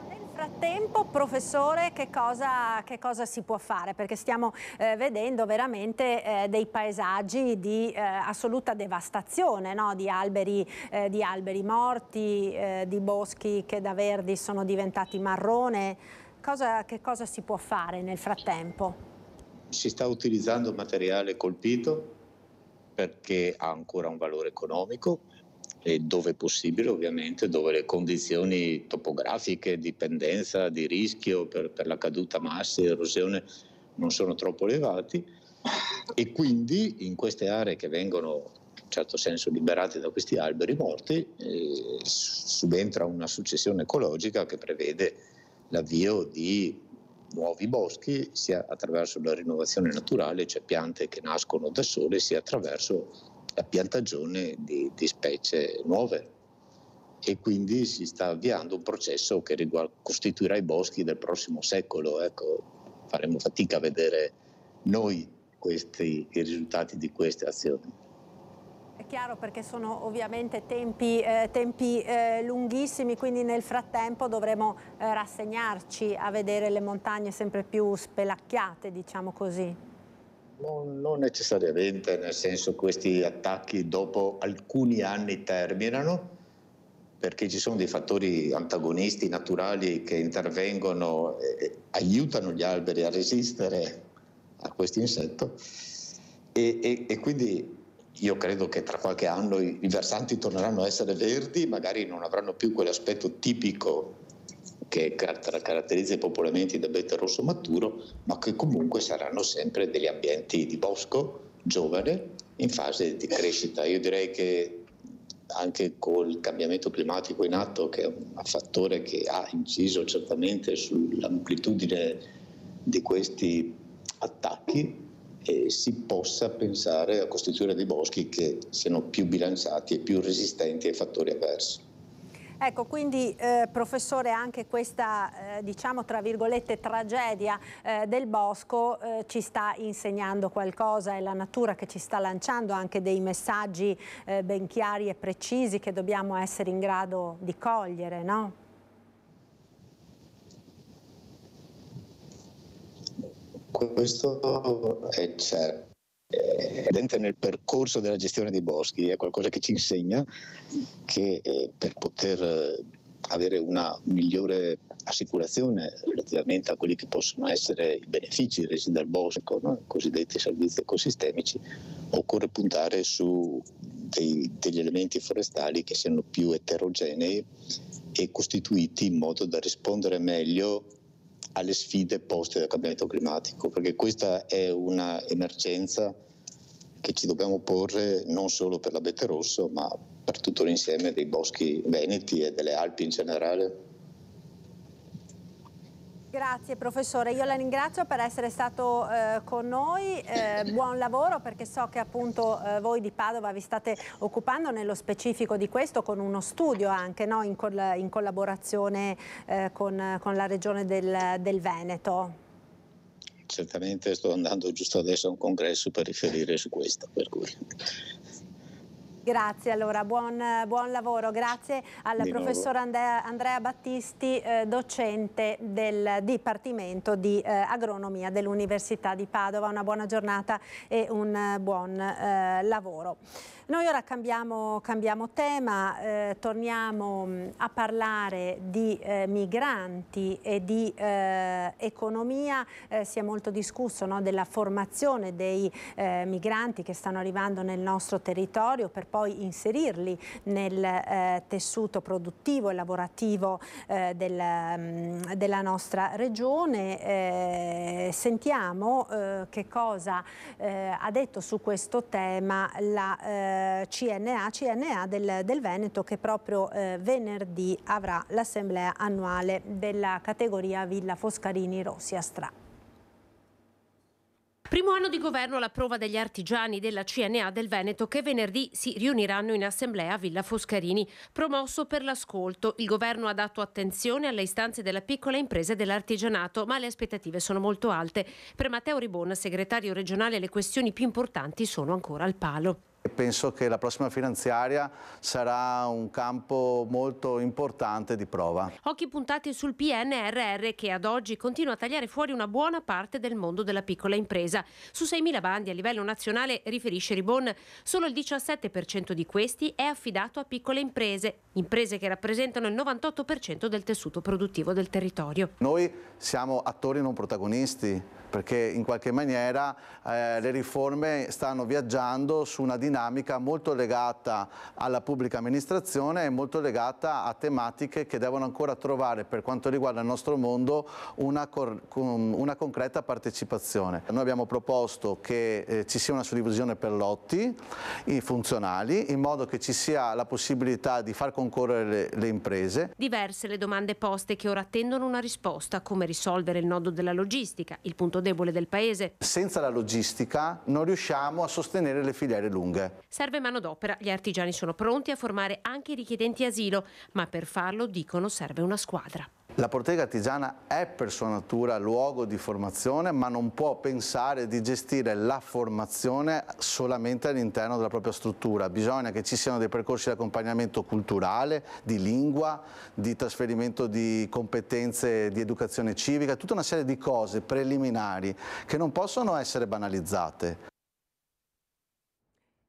Nel frattempo, professore, che cosa si può fare? Perché stiamo vedendo veramente dei paesaggi di assoluta devastazione, no? Di alberi morti, di boschi che da verdi sono diventati marrone. Che cosa si può fare nel frattempo?
Si sta utilizzando materiale colpito perché ha ancora un valore economico e dove possibile, ovviamente, dove le condizioni topografiche di pendenza, di rischio per la caduta massi e erosione non sono troppo elevati, e quindi in queste aree che vengono in un certo senso liberate da questi alberi morti subentra una successione ecologica che prevede l'avvio di nuovi boschi, sia attraverso la rinnovazione naturale, cioè piante che nascono da sole, sia attraverso la piantagione di specie nuove. E quindi si sta avviando un processo che costituirà i boschi del prossimo secolo. Ecco, faremo fatica a vedere noi i risultati di queste azioni.
È chiaro, perché sono ovviamente tempi lunghissimi, quindi nel frattempo dovremo rassegnarci a vedere le montagne sempre più spelacchiate, diciamo così.
Non necessariamente, nel senso questi attacchi dopo alcuni anni terminano, perché ci sono dei fattori antagonisti naturali che intervengono e aiutano gli alberi a resistere a questo insetto e quindi io credo che tra qualche anno i versanti torneranno a essere verdi, magari non avranno più quell'aspetto tipico che caratterizza i popolamenti d'abete rosso maturo, ma che comunque saranno sempre degli ambienti di bosco giovane in fase di crescita. Io direi che anche col cambiamento climatico in atto, che è un fattore che ha inciso certamente sull'amplitudine di questi attacchi, si possa pensare a costituire dei boschi che siano più bilanciati e più resistenti ai fattori avversi.
Ecco, quindi professore, anche questa diciamo tra virgolette tragedia del bosco ci sta insegnando qualcosa, è la natura che ci sta lanciando anche dei messaggi ben chiari e precisi che dobbiamo essere in grado di cogliere, no?
Questo è certo. Evidente nel percorso della gestione dei boschi, è qualcosa che ci insegna che per poter avere una migliore assicurazione relativamente a quelli che possono essere i benefici resi dal bosco, no? I cosiddetti servizi ecosistemici, occorre puntare su degli elementi forestali che siano più eterogenei e costituiti in modo da rispondere meglio alle sfide poste dal cambiamento climatico, perché questa è una emergenza che ci dobbiamo porre non solo per l'abete rosso, ma per tutto l'insieme dei boschi veneti e delle Alpi in generale.
Grazie professore, io la ringrazio per essere stato con noi, buon lavoro, perché so che appunto voi di Padova vi state occupando nello specifico di questo con uno studio anche, no? in collaborazione con la regione del Veneto.
Certamente sto andando giusto adesso a un congresso per riferire su questo, per cui...
Grazie, allora buon lavoro, grazie al professor Andrea Battisti, docente del Dipartimento di Agronomia dell'Università di Padova. Una buona giornata e un buon lavoro. Noi ora cambiamo tema, torniamo a parlare di migranti e di economia. Si è molto discusso, no, della formazione dei migranti che stanno arrivando nel nostro territorio per poi inserirli nel tessuto produttivo e lavorativo della nostra regione. Sentiamo che cosa ha detto su questo tema la CNA del Veneto, che proprio venerdì avrà l'assemblea annuale della categoria Villa Foscarini Rossi a Stra.
Primo anno di governo alla prova degli artigiani della CNA del Veneto, che venerdì si riuniranno in assemblea a Villa Foscarini. Promosso per l'ascolto, il governo ha dato attenzione alle istanze della piccola impresa e dell'artigianato, ma le aspettative sono molto alte. Per Matteo Ribon, segretario regionale, le questioni più importanti sono ancora al palo.
Penso che la prossima finanziaria sarà un campo molto importante di prova.
Occhi puntati sul PNRR, che ad oggi continua a tagliare fuori una buona parte del mondo della piccola impresa. Su 6.000 bandi a livello nazionale, riferisce Ribon, solo il 17% di questi è affidato a piccole imprese che rappresentano il 98% del tessuto produttivo del territorio.
Noi siamo attori non protagonisti, perché in qualche maniera le riforme stanno viaggiando su una dinamica molto legata alla pubblica amministrazione e molto legata a tematiche che devono ancora trovare, per quanto riguarda il nostro mondo, una concreta partecipazione. Noi abbiamo proposto che ci sia una suddivisione per lotti funzionali, in modo che ci sia la possibilità di far concorrere le imprese.
Diverse le domande poste che ora attendono una risposta: come risolvere il nodo della logistica, il punto debole del paese.
Senza la logistica non riusciamo a sostenere le filiere lunghe.
Serve manodopera, gli artigiani sono pronti a formare anche i richiedenti asilo, ma per farlo, dicono, serve una squadra.
La bottega artigiana è per sua natura luogo di formazione, ma non può pensare di gestire la formazione solamente all'interno della propria struttura. Bisogna che ci siano dei percorsi di accompagnamento culturale, di lingua, di trasferimento di competenze di educazione civica, tutta una serie di cose preliminari che non possono essere banalizzate.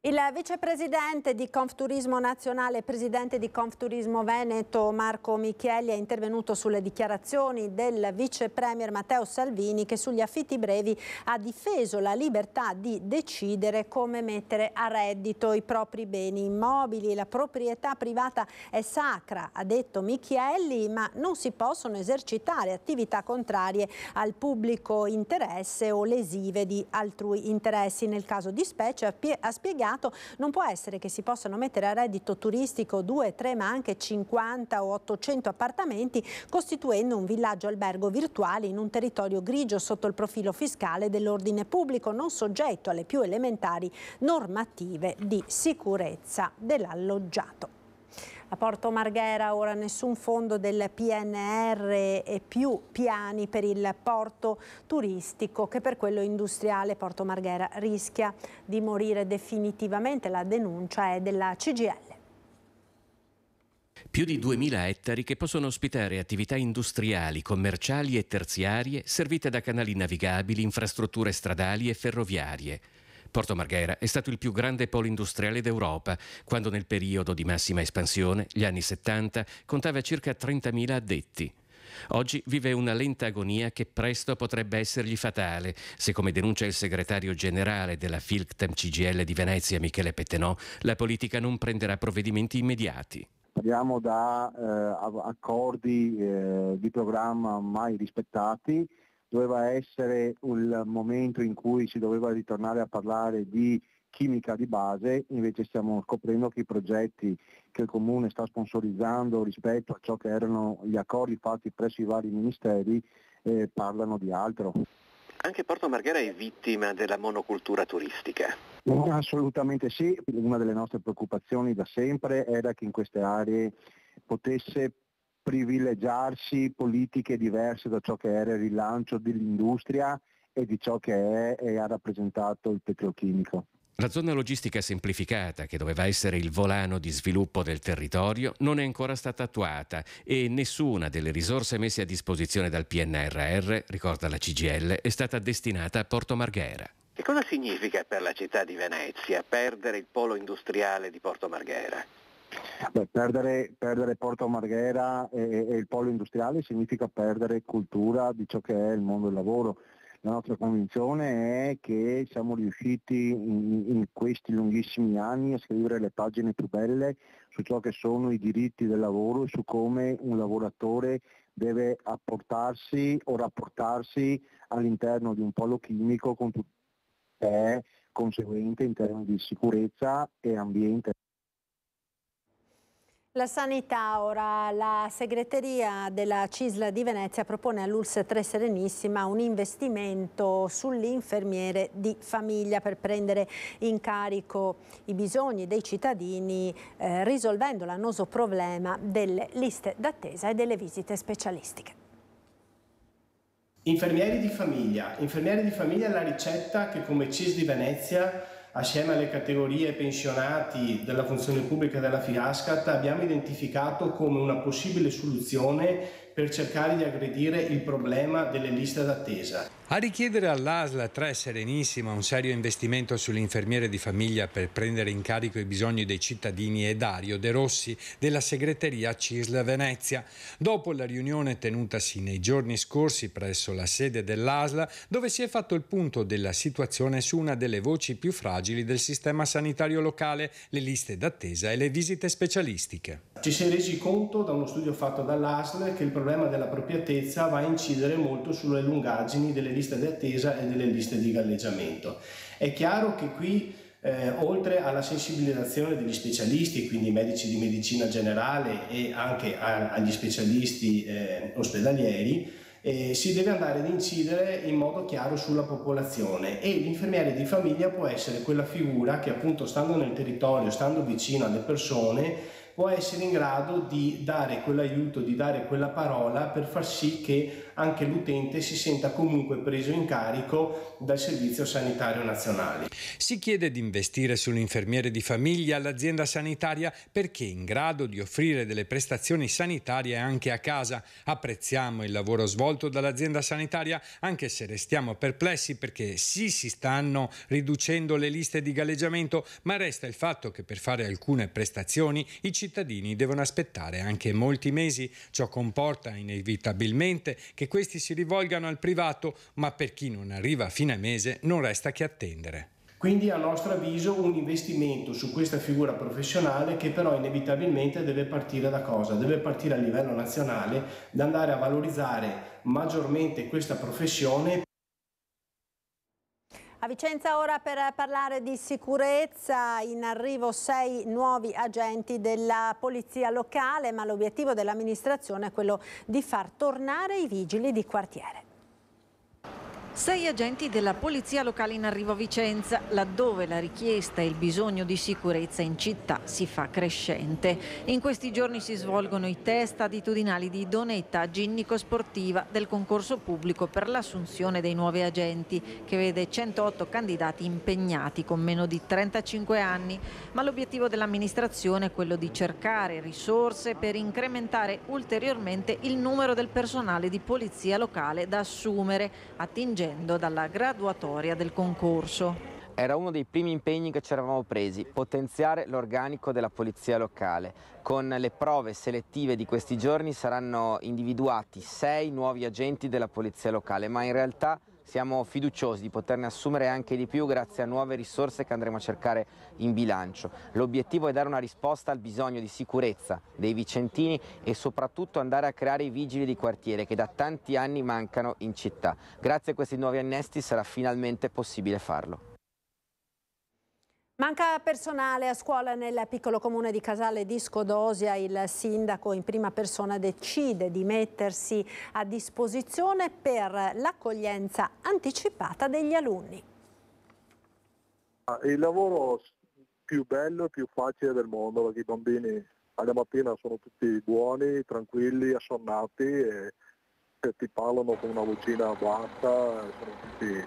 Il vicepresidente di Confturismo Nazionale e presidente di Confturismo Veneto, Marco Michielli, è intervenuto sulle dichiarazioni del vice premier Matteo Salvini, che sugli affitti brevi ha difeso la libertà di decidere come mettere a reddito i propri beni immobili. La proprietà privata è sacra, ha detto Michielli, ma non si possono esercitare attività contrarie al pubblico interesse o lesive di altrui interessi. Nel caso di specie, ha spiegato, non può essere che si possano mettere a reddito turistico 2, 3 ma anche 50 o 800 appartamenti, costituendo un villaggio albergo virtuale in un territorio grigio sotto il profilo fiscale dell'ordine pubblico, non soggetto alle più elementari normative di sicurezza dell'alloggiato. A Porto Marghera ora nessun fondo del PNR e più piani per il porto turistico che per quello industriale. Porto Marghera rischia di morire definitivamente, la denuncia è della CGIL.
Più di 2000 ettari che possono ospitare attività industriali, commerciali e terziarie servite da canali navigabili, infrastrutture stradali e ferroviarie. Porto Marghera è stato il più grande polo industriale d'Europa, quando nel periodo di massima espansione, gli anni 70, contava circa 30.000 addetti. Oggi vive una lenta agonia che presto potrebbe essergli fatale, se, come denuncia il segretario generale della Filctem CGIL di Venezia, Michele Pettenò, la politica non prenderà provvedimenti immediati.
Parliamo da accordi di programma mai rispettati. Doveva essere il momento in cui si doveva ritornare a parlare di chimica di base, invece stiamo scoprendo che i progetti che il Comune sta sponsorizzando rispetto a ciò che erano gli accordi fatti presso i vari ministeri parlano di altro.
Anche Porto Marghera è vittima della monocultura turistica.
Assolutamente sì, una delle nostre preoccupazioni da sempre era che in queste aree potesse privilegiarsi politiche diverse da ciò che era il rilancio dell'industria e di ciò che ha rappresentato il petrolchimico.
La zona logistica semplificata, che doveva essere il volano di sviluppo del territorio, non è ancora stata attuata e nessuna delle risorse messe a disposizione dal PNRR, ricorda la CGIL, è stata destinata a Porto Marghera.
Che cosa significa per la città di Venezia perdere il polo industriale di Porto Marghera?
Beh, perdere Porto Marghera e il polo industriale significa perdere cultura di ciò che è il mondo del lavoro. La nostra convinzione è che siamo riusciti in questi lunghissimi anni a scrivere le pagine più belle su ciò che sono i diritti del lavoro e su come un lavoratore deve apportarsi o rapportarsi all'interno di un polo chimico con tutto che è conseguente in termini di sicurezza e ambiente.
La sanità ora, la segreteria della CISL di Venezia propone all'ULSS 3 Serenissima un investimento sull'infermiere di famiglia per prendere in carico i bisogni dei cittadini risolvendo l'annoso problema delle liste d'attesa e delle visite specialistiche.
Infermieri di famiglia è la ricetta che come CISL di Venezia, assieme alle categorie pensionati della funzione pubblica e della FIASCAT, abbiamo identificato come una possibile soluzione per cercare di aggredire il problema delle liste d'attesa.
A richiedere all'ASL 3 Serenissima un serio investimento sull'infermiere di famiglia per prendere in carico i bisogni dei cittadini è Dario De Rossi della segreteria CISL Venezia. Dopo la riunione tenutasi nei giorni scorsi presso la sede dell'ASL, dove si è fatto il punto della situazione su una delle voci più fragili del sistema sanitario locale, le liste d'attesa e le visite specialistiche.
Ci si è resi conto da uno studio fatto dall'ASL che il problema dell'appropriatezza va a incidere molto sulle lungaggini delle liste di attesa e delle liste di galleggiamento. È chiaro che qui oltre alla sensibilizzazione degli specialisti, quindi medici di medicina generale e anche agli specialisti ospedalieri, si deve andare ad incidere in modo chiaro sulla popolazione e l'infermiere di famiglia può essere quella figura che appunto stando nel territorio, stando vicino alle persone, può essere in grado di dare quell'aiuto, di dare quella parola per far sì che anche l'utente si senta comunque preso in carico dal Servizio Sanitario Nazionale.
Si chiede di investire sull'infermiere di famiglia all'azienda sanitaria perché è in grado di offrire delle prestazioni sanitarie anche a casa. Apprezziamo il lavoro svolto dall'azienda sanitaria, anche se restiamo perplessi perché sì, si stanno riducendo le liste di galleggiamento, ma resta il fatto che per fare alcune prestazioni i cittadini devono aspettare anche molti mesi. Ciò comporta inevitabilmente che questi si rivolgano al privato, ma per chi non arriva a fine mese non resta che attendere.
Quindi a nostro avviso un investimento su questa figura professionale che però inevitabilmente deve partire da cosa? Deve partire a livello nazionale, da andare a valorizzare maggiormente questa professione.
A Vicenza ora per parlare di sicurezza, in arrivo 6 nuovi agenti della polizia locale, ma l'obiettivo dell'amministrazione è quello di far tornare i vigili di quartiere.
6 agenti della polizia locale in arrivo a Vicenza, laddove la richiesta e il bisogno di sicurezza in città si fa crescente. In questi giorni si svolgono i test attitudinali di idoneità ginnico-sportiva del concorso pubblico per l'assunzione dei nuovi agenti, che vede 108 candidati impegnati con meno di 35 anni. Ma l'obiettivo dell'amministrazione è quello di cercare risorse per incrementare ulteriormente il numero del personale di polizia locale da assumere, attingendo dalla graduatoria del concorso.
Era uno dei primi impegni che ci eravamo presi, potenziare l'organico della polizia locale. Con le prove selettive di questi giorni saranno individuati 6 nuovi agenti della polizia locale, ma in realtà siamo fiduciosi di poterne assumere anche di più grazie a nuove risorse che andremo a cercare in bilancio. L'obiettivo è dare una risposta al bisogno di sicurezza dei vicentini e soprattutto andare a creare i vigili di quartiere che da tanti anni mancano in città. Grazie a questi nuovi annesti sarà finalmente possibile farlo.
Manca personale a scuola nel piccolo comune di Casale di Scodosia. Il sindaco in prima persona decide di mettersi a disposizione per l'accoglienza anticipata degli alunni.
Il lavoro più bello e più facile del mondo, perché i bambini alla mattina sono tutti buoni, tranquilli, assonnati e ti parlano con una vocina bassa, sono tutti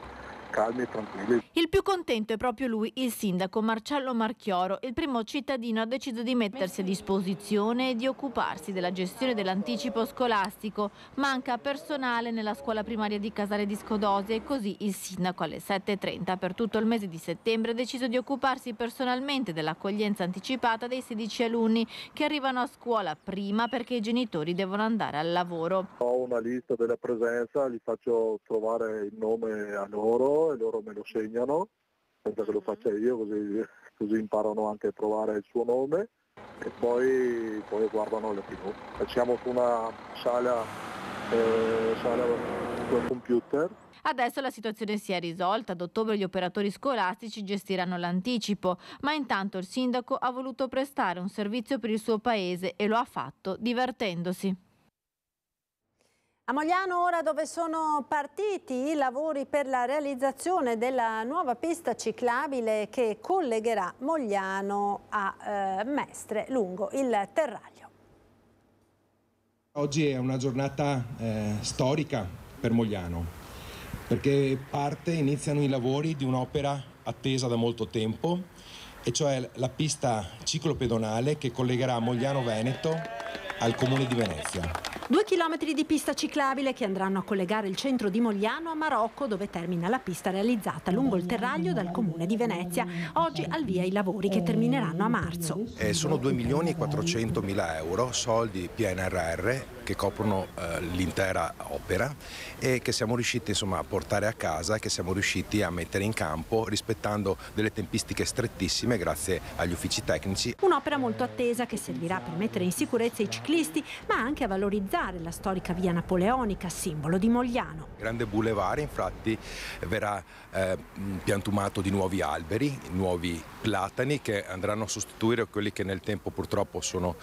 calmi e tranquilli.
Il più contento è proprio lui, il sindaco Marcello Marchioro. Il primo cittadino ha deciso di mettersi a disposizione e di occuparsi della gestione dell'anticipo scolastico. Manca personale nella scuola primaria di Casale di Scodosia e così il sindaco alle 7:30 per tutto il mese di settembre ha deciso di occuparsi personalmente dell'accoglienza anticipata dei 16 alunni che arrivano a scuola prima perché i genitori devono andare al lavoro.
Ho una lista della presenza, gli faccio trovare il nome a loro e loro me lo segnano, senza che lo faccia io, così imparano anche a trovare il suo nome e poi guardano le TV. Facciamo su una sala col computer.
Adesso la situazione si è risolta, ad ottobre gli operatori scolastici gestiranno l'anticipo, ma intanto il sindaco ha voluto prestare un servizio per il suo paese e lo ha fatto divertendosi.
A Mogliano ora, dove sono partiti i lavori per la realizzazione della nuova pista ciclabile che collegherà Mogliano a Mestre lungo il Terraglio.
Oggi è una giornata storica per Mogliano, perché iniziano i lavori di un'opera attesa da molto tempo, e cioè la pista ciclopedonale che collegherà Mogliano Veneto al Comune di Venezia.
2 chilometri di pista ciclabile che andranno a collegare il centro di Mogliano a Marocco, dove termina la pista realizzata lungo il Terraglio dal Comune di Venezia. Oggi al via i lavori che termineranno a marzo.
Sono 2.400.000 euro, soldi PNRR, che coprono l'intera opera e che siamo riusciti a portare a casa, che siamo riusciti a mettere in campo rispettando delle tempistiche strettissime grazie agli uffici tecnici.
Un'opera molto attesa che servirà per mettere in sicurezza i ciclisti, ma anche a valorizzare la storica via napoleonica, simbolo di Mogliano.
Grande boulevard, infatti, verrà piantumato di nuovi alberi, nuovi platani che andranno a sostituire quelli che nel tempo purtroppo sono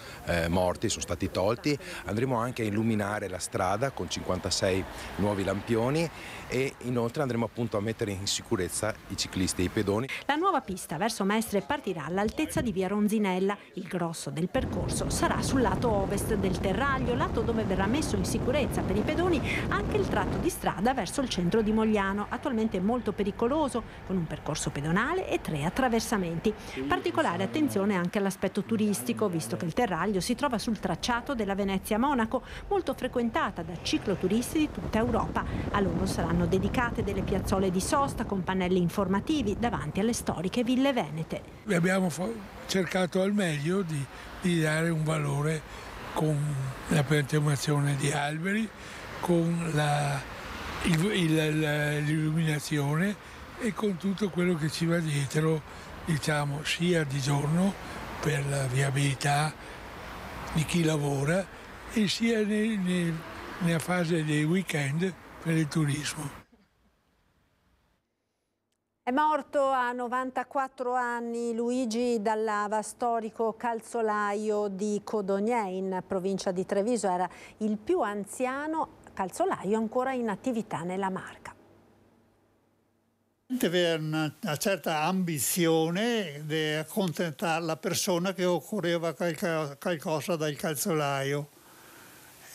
morti, sono stati tolti. Andremo anche a illuminare la strada con 56 nuovi lampioni e inoltre andremo appunto a mettere in sicurezza i ciclisti e i pedoni.
La nuova pista verso Mestre partirà all'altezza di via Ronzinella. Il grosso del percorso sarà sul lato ovest del Terraglio, lato dove verrà messo in sicurezza per i pedoni anche il tratto di strada verso il centro di Mogliano, attualmente molto pericoloso, con un percorso pedonale e 3 attraversamenti. Particolare attenzione anche all'aspetto turistico, visto che il Terraglio si trova sul tracciato della Venezia-Monaco, molto frequentata da cicloturisti di tutta Europa. A loro saranno dedicate delle piazzole di sosta con pannelli informativi davanti alle storiche ville venete.
Abbiamo cercato al meglio di dare un valore con la piantumazione di alberi, con l'illuminazione e con tutto quello che ci va dietro, diciamo, sia di giorno per la viabilità di chi lavora e sia nella fase dei weekend per il turismo.
È morto a 94 anni Luigi Dallava, storico calzolaio di Codognè in provincia di Treviso. Era il più anziano calzolaio ancora in attività nella Marca.
Aveva una certa ambizione di accontentare la persona che occorreva qualcosa dal calzolaio.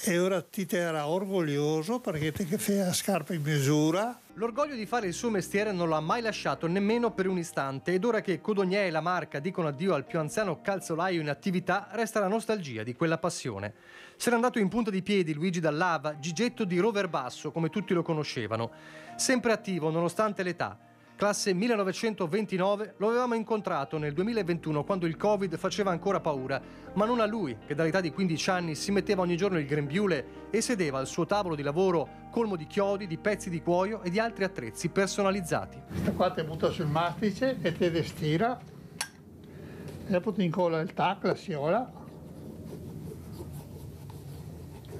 E ora Tite era orgoglioso perché te che fa scarpe in misura.
L'orgoglio di fare il suo mestiere non l'ha mai lasciato nemmeno per un istante, ed ora che Codognè e la Marca dicono addio al più anziano calzolaio in attività, resta la nostalgia di quella passione. S'era andato in punta di piedi Luigi Dallava, Gigetto di Roverbasso, come tutti lo conoscevano. Sempre attivo nonostante l'età. Classe 1929, lo avevamo incontrato nel 2021 quando il Covid faceva ancora paura, ma non a lui, che dall'età di 15 anni si metteva ogni giorno il grembiule e sedeva al suo tavolo di lavoro colmo di chiodi, di pezzi di cuoio e di altri attrezzi personalizzati.
Questa qua te butta sul mastice e te stira, e dopo ti incolla il tac, la siola.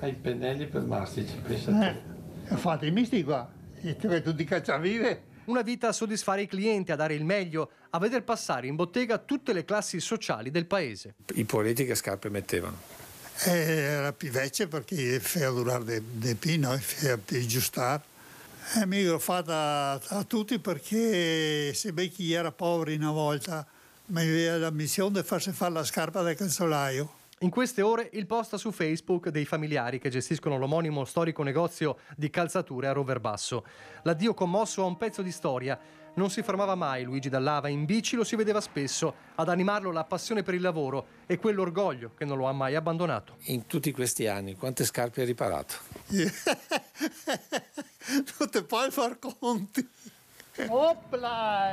Hai i pennelli per mastici, pensa
Fate i misti qua, e tutti cacciavite.
Una vita a soddisfare i clienti, a dare il meglio, a veder passare in bottega tutte le classi sociali del paese.
I politici che scarpe mettevano?
Era più vecchio perché faceva durare dei pino e faceva più giustare. Mi l'ho fatta a tutti perché se beh chi era povero una volta, ma aveva la missione di farsi fare la scarpa del calzolaio.
In queste ore il post su Facebook dei familiari che gestiscono l'omonimo storico negozio di calzature a Roverbasso. L'addio commosso a un pezzo di storia. Non si fermava mai Luigi Dall'Ava, in bici lo si vedeva spesso, ad animarlo la passione per il lavoro e quell'orgoglio che non lo ha mai abbandonato.
In tutti questi anni quante scarpe hai riparato?
Non te puoi far conti. Opla!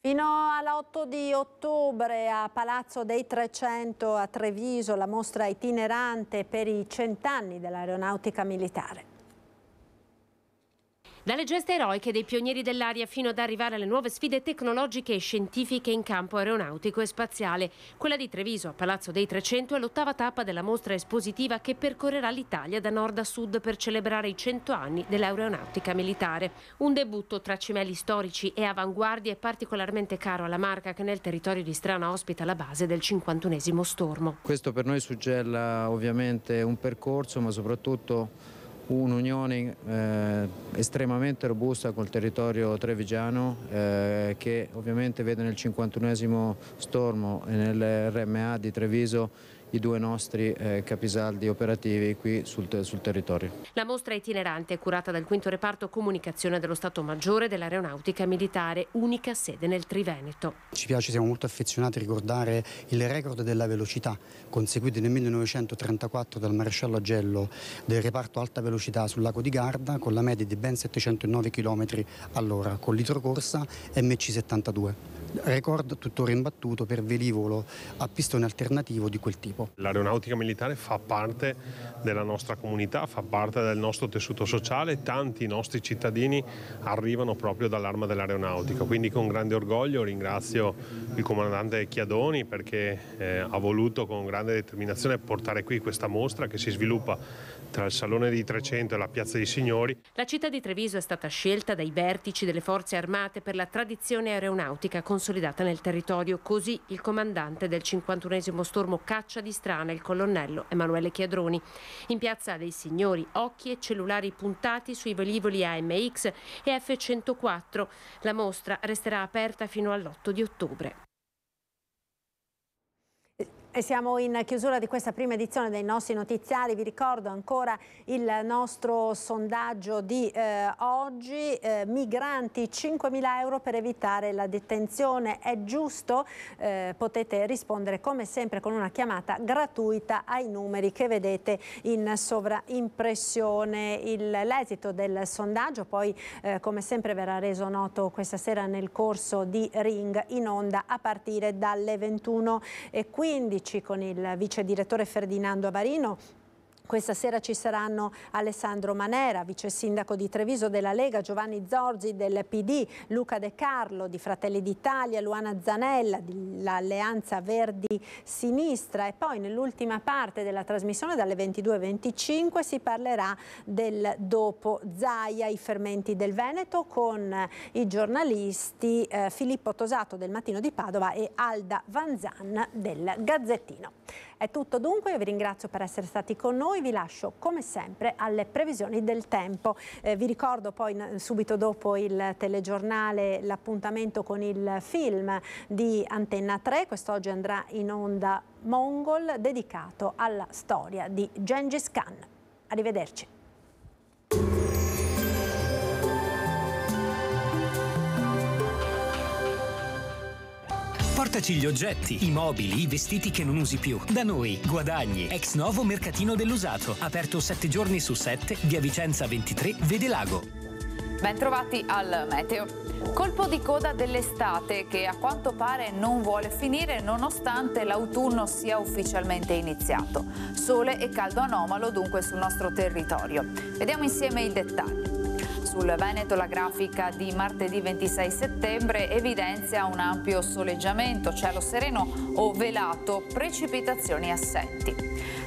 Fino all'8 di ottobre a Palazzo dei 300 a Treviso la mostra itinerante per i 100 anni dell'aeronautica militare.
Dalle gesta eroiche dei pionieri dell'aria fino ad arrivare alle nuove sfide tecnologiche e scientifiche in campo aeronautico e spaziale. Quella di Treviso a Palazzo dei 300 è l'8ª tappa della mostra espositiva che percorrerà l'Italia da nord a sud per celebrare i 100 anni dell'aeronautica militare. Un debutto tra cimeli storici e avanguardie particolarmente caro alla marca che nel territorio di Strana ospita la base del 51esimo stormo.
Questo per noi suggella ovviamente un percorso, ma soprattutto un'unione estremamente robusta col territorio trevigiano che ovviamente vede nel 51esimo stormo e nel RMA di Treviso i due nostri capisaldi operativi qui sul territorio.
La mostra itinerante è curata dal 5° reparto comunicazione dello Stato Maggiore dell'Aeronautica Militare, unica sede nel Triveneto.
Ci piace, siamo molto affezionati a ricordare il record della velocità conseguito nel 1934 dal maresciallo Agello del reparto alta velocità sul lago di Garda con la media di ben 709 km all'ora con l'idrocorsa MC72. Record tuttora imbattuto per velivolo a pistone alternativo di quel tipo.
L'aeronautica militare fa parte della nostra comunità, fa parte del nostro tessuto sociale, tanti nostri cittadini arrivano proprio dall'arma dell'aeronautica, quindi con grande orgoglio ringrazio il comandante Chiadoni perché ha voluto con grande determinazione portare qui questa mostra che si sviluppa tra il Salone di 300 e la Piazza dei Signori.
La città di Treviso è stata scelta dai vertici delle forze armate per la tradizione aeronautica consolidata nel territorio, così il comandante del 51esimo stormo caccia di Strana, il colonnello Emanuele Chiadroni. In Piazza dei Signori occhi e cellulari puntati sui velivoli AMX e F-104. La mostra resterà aperta fino all'8 di ottobre.
E siamo in chiusura di questa prima edizione dei nostri notiziari. Vi ricordo ancora il nostro sondaggio di oggi. Migranti, 5.000 euro per evitare la detenzione. È giusto? Potete rispondere come sempre con una chiamata gratuita ai numeri che vedete in sovraimpressione. L'esito del sondaggio poi come sempre verrà reso noto questa sera nel corso di Ring in onda a partire dalle 21:15. Con il vice direttore Ferdinando Avarino. Questa sera ci saranno Alessandro Manera, vice sindaco di Treviso della Lega, Giovanni Zorzi del PD, Luca De Carlo di Fratelli d'Italia, Luana Zanella dell'Alleanza Verdi Sinistra e poi nell'ultima parte della trasmissione dalle 22:25 si parlerà del dopo Zaia, i fermenti del Veneto con i giornalisti Filippo Tosato del Mattino di Padova e Alda Vanzan del Gazzettino. È tutto dunque, io vi ringrazio per essere stati con noi, vi lascio come sempre alle previsioni del tempo. Vi ricordo poi subito dopo il telegiornale l'appuntamento con il film di Antenna 3, quest'oggi andrà in onda Mongol dedicato alla storia di Gengis Khan. Arrivederci.
Portaci gli oggetti, i mobili, i vestiti che non usi più. Da noi, guadagni. Ex Novo Mercatino dell'Usato. Aperto 7 giorni su 7, via Vicenza 23, Vede Lago.
Bentrovati al Meteo. Colpo di coda dell'estate che a quanto pare non vuole finire nonostante l'autunno sia ufficialmente iniziato. Sole e caldo anomalo dunque sul nostro territorio. Vediamo insieme i dettagli. Sul Veneto la grafica di martedì 26 settembre evidenzia un ampio soleggiamento, cielo sereno o velato, precipitazioni assenti.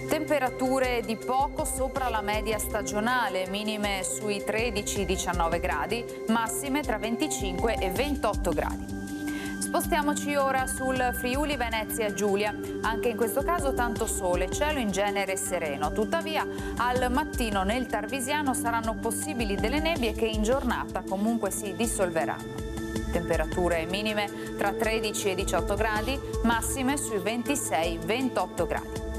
Temperature di poco sopra la media stagionale, minime sui 13-19 gradi, massime tra 25 e 28 gradi. Spostiamoci ora sul Friuli Venezia Giulia, anche in questo caso tanto sole, cielo in genere sereno, tuttavia al mattino nel Tarvisiano saranno possibili delle nebbie che in giornata comunque si dissolveranno. temperature minime tra 13 e 18 gradi, massime sui 26-28 gradi.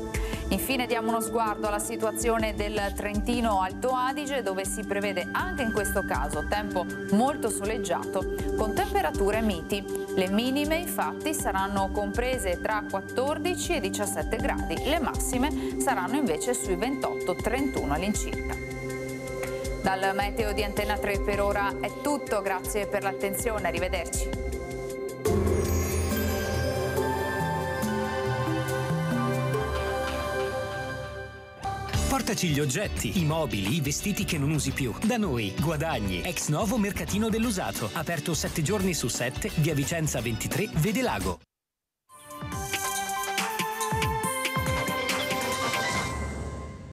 Infine diamo uno sguardo alla situazione del Trentino Alto Adige, dove si prevede anche in questo caso tempo molto soleggiato con temperature miti. Le minime infatti saranno comprese tra 14 e 17 gradi, le massime saranno invece sui 28-31 all'incirca. Dal meteo di Antenna 3 per ora è tutto, grazie per l'attenzione, arrivederci.
Portaci gli oggetti, i mobili, i vestiti che non usi più. Da noi, Guadagni, ex novo mercatino dell'usato. Aperto 7 giorni su 7, via Vicenza 23, Vede Lago.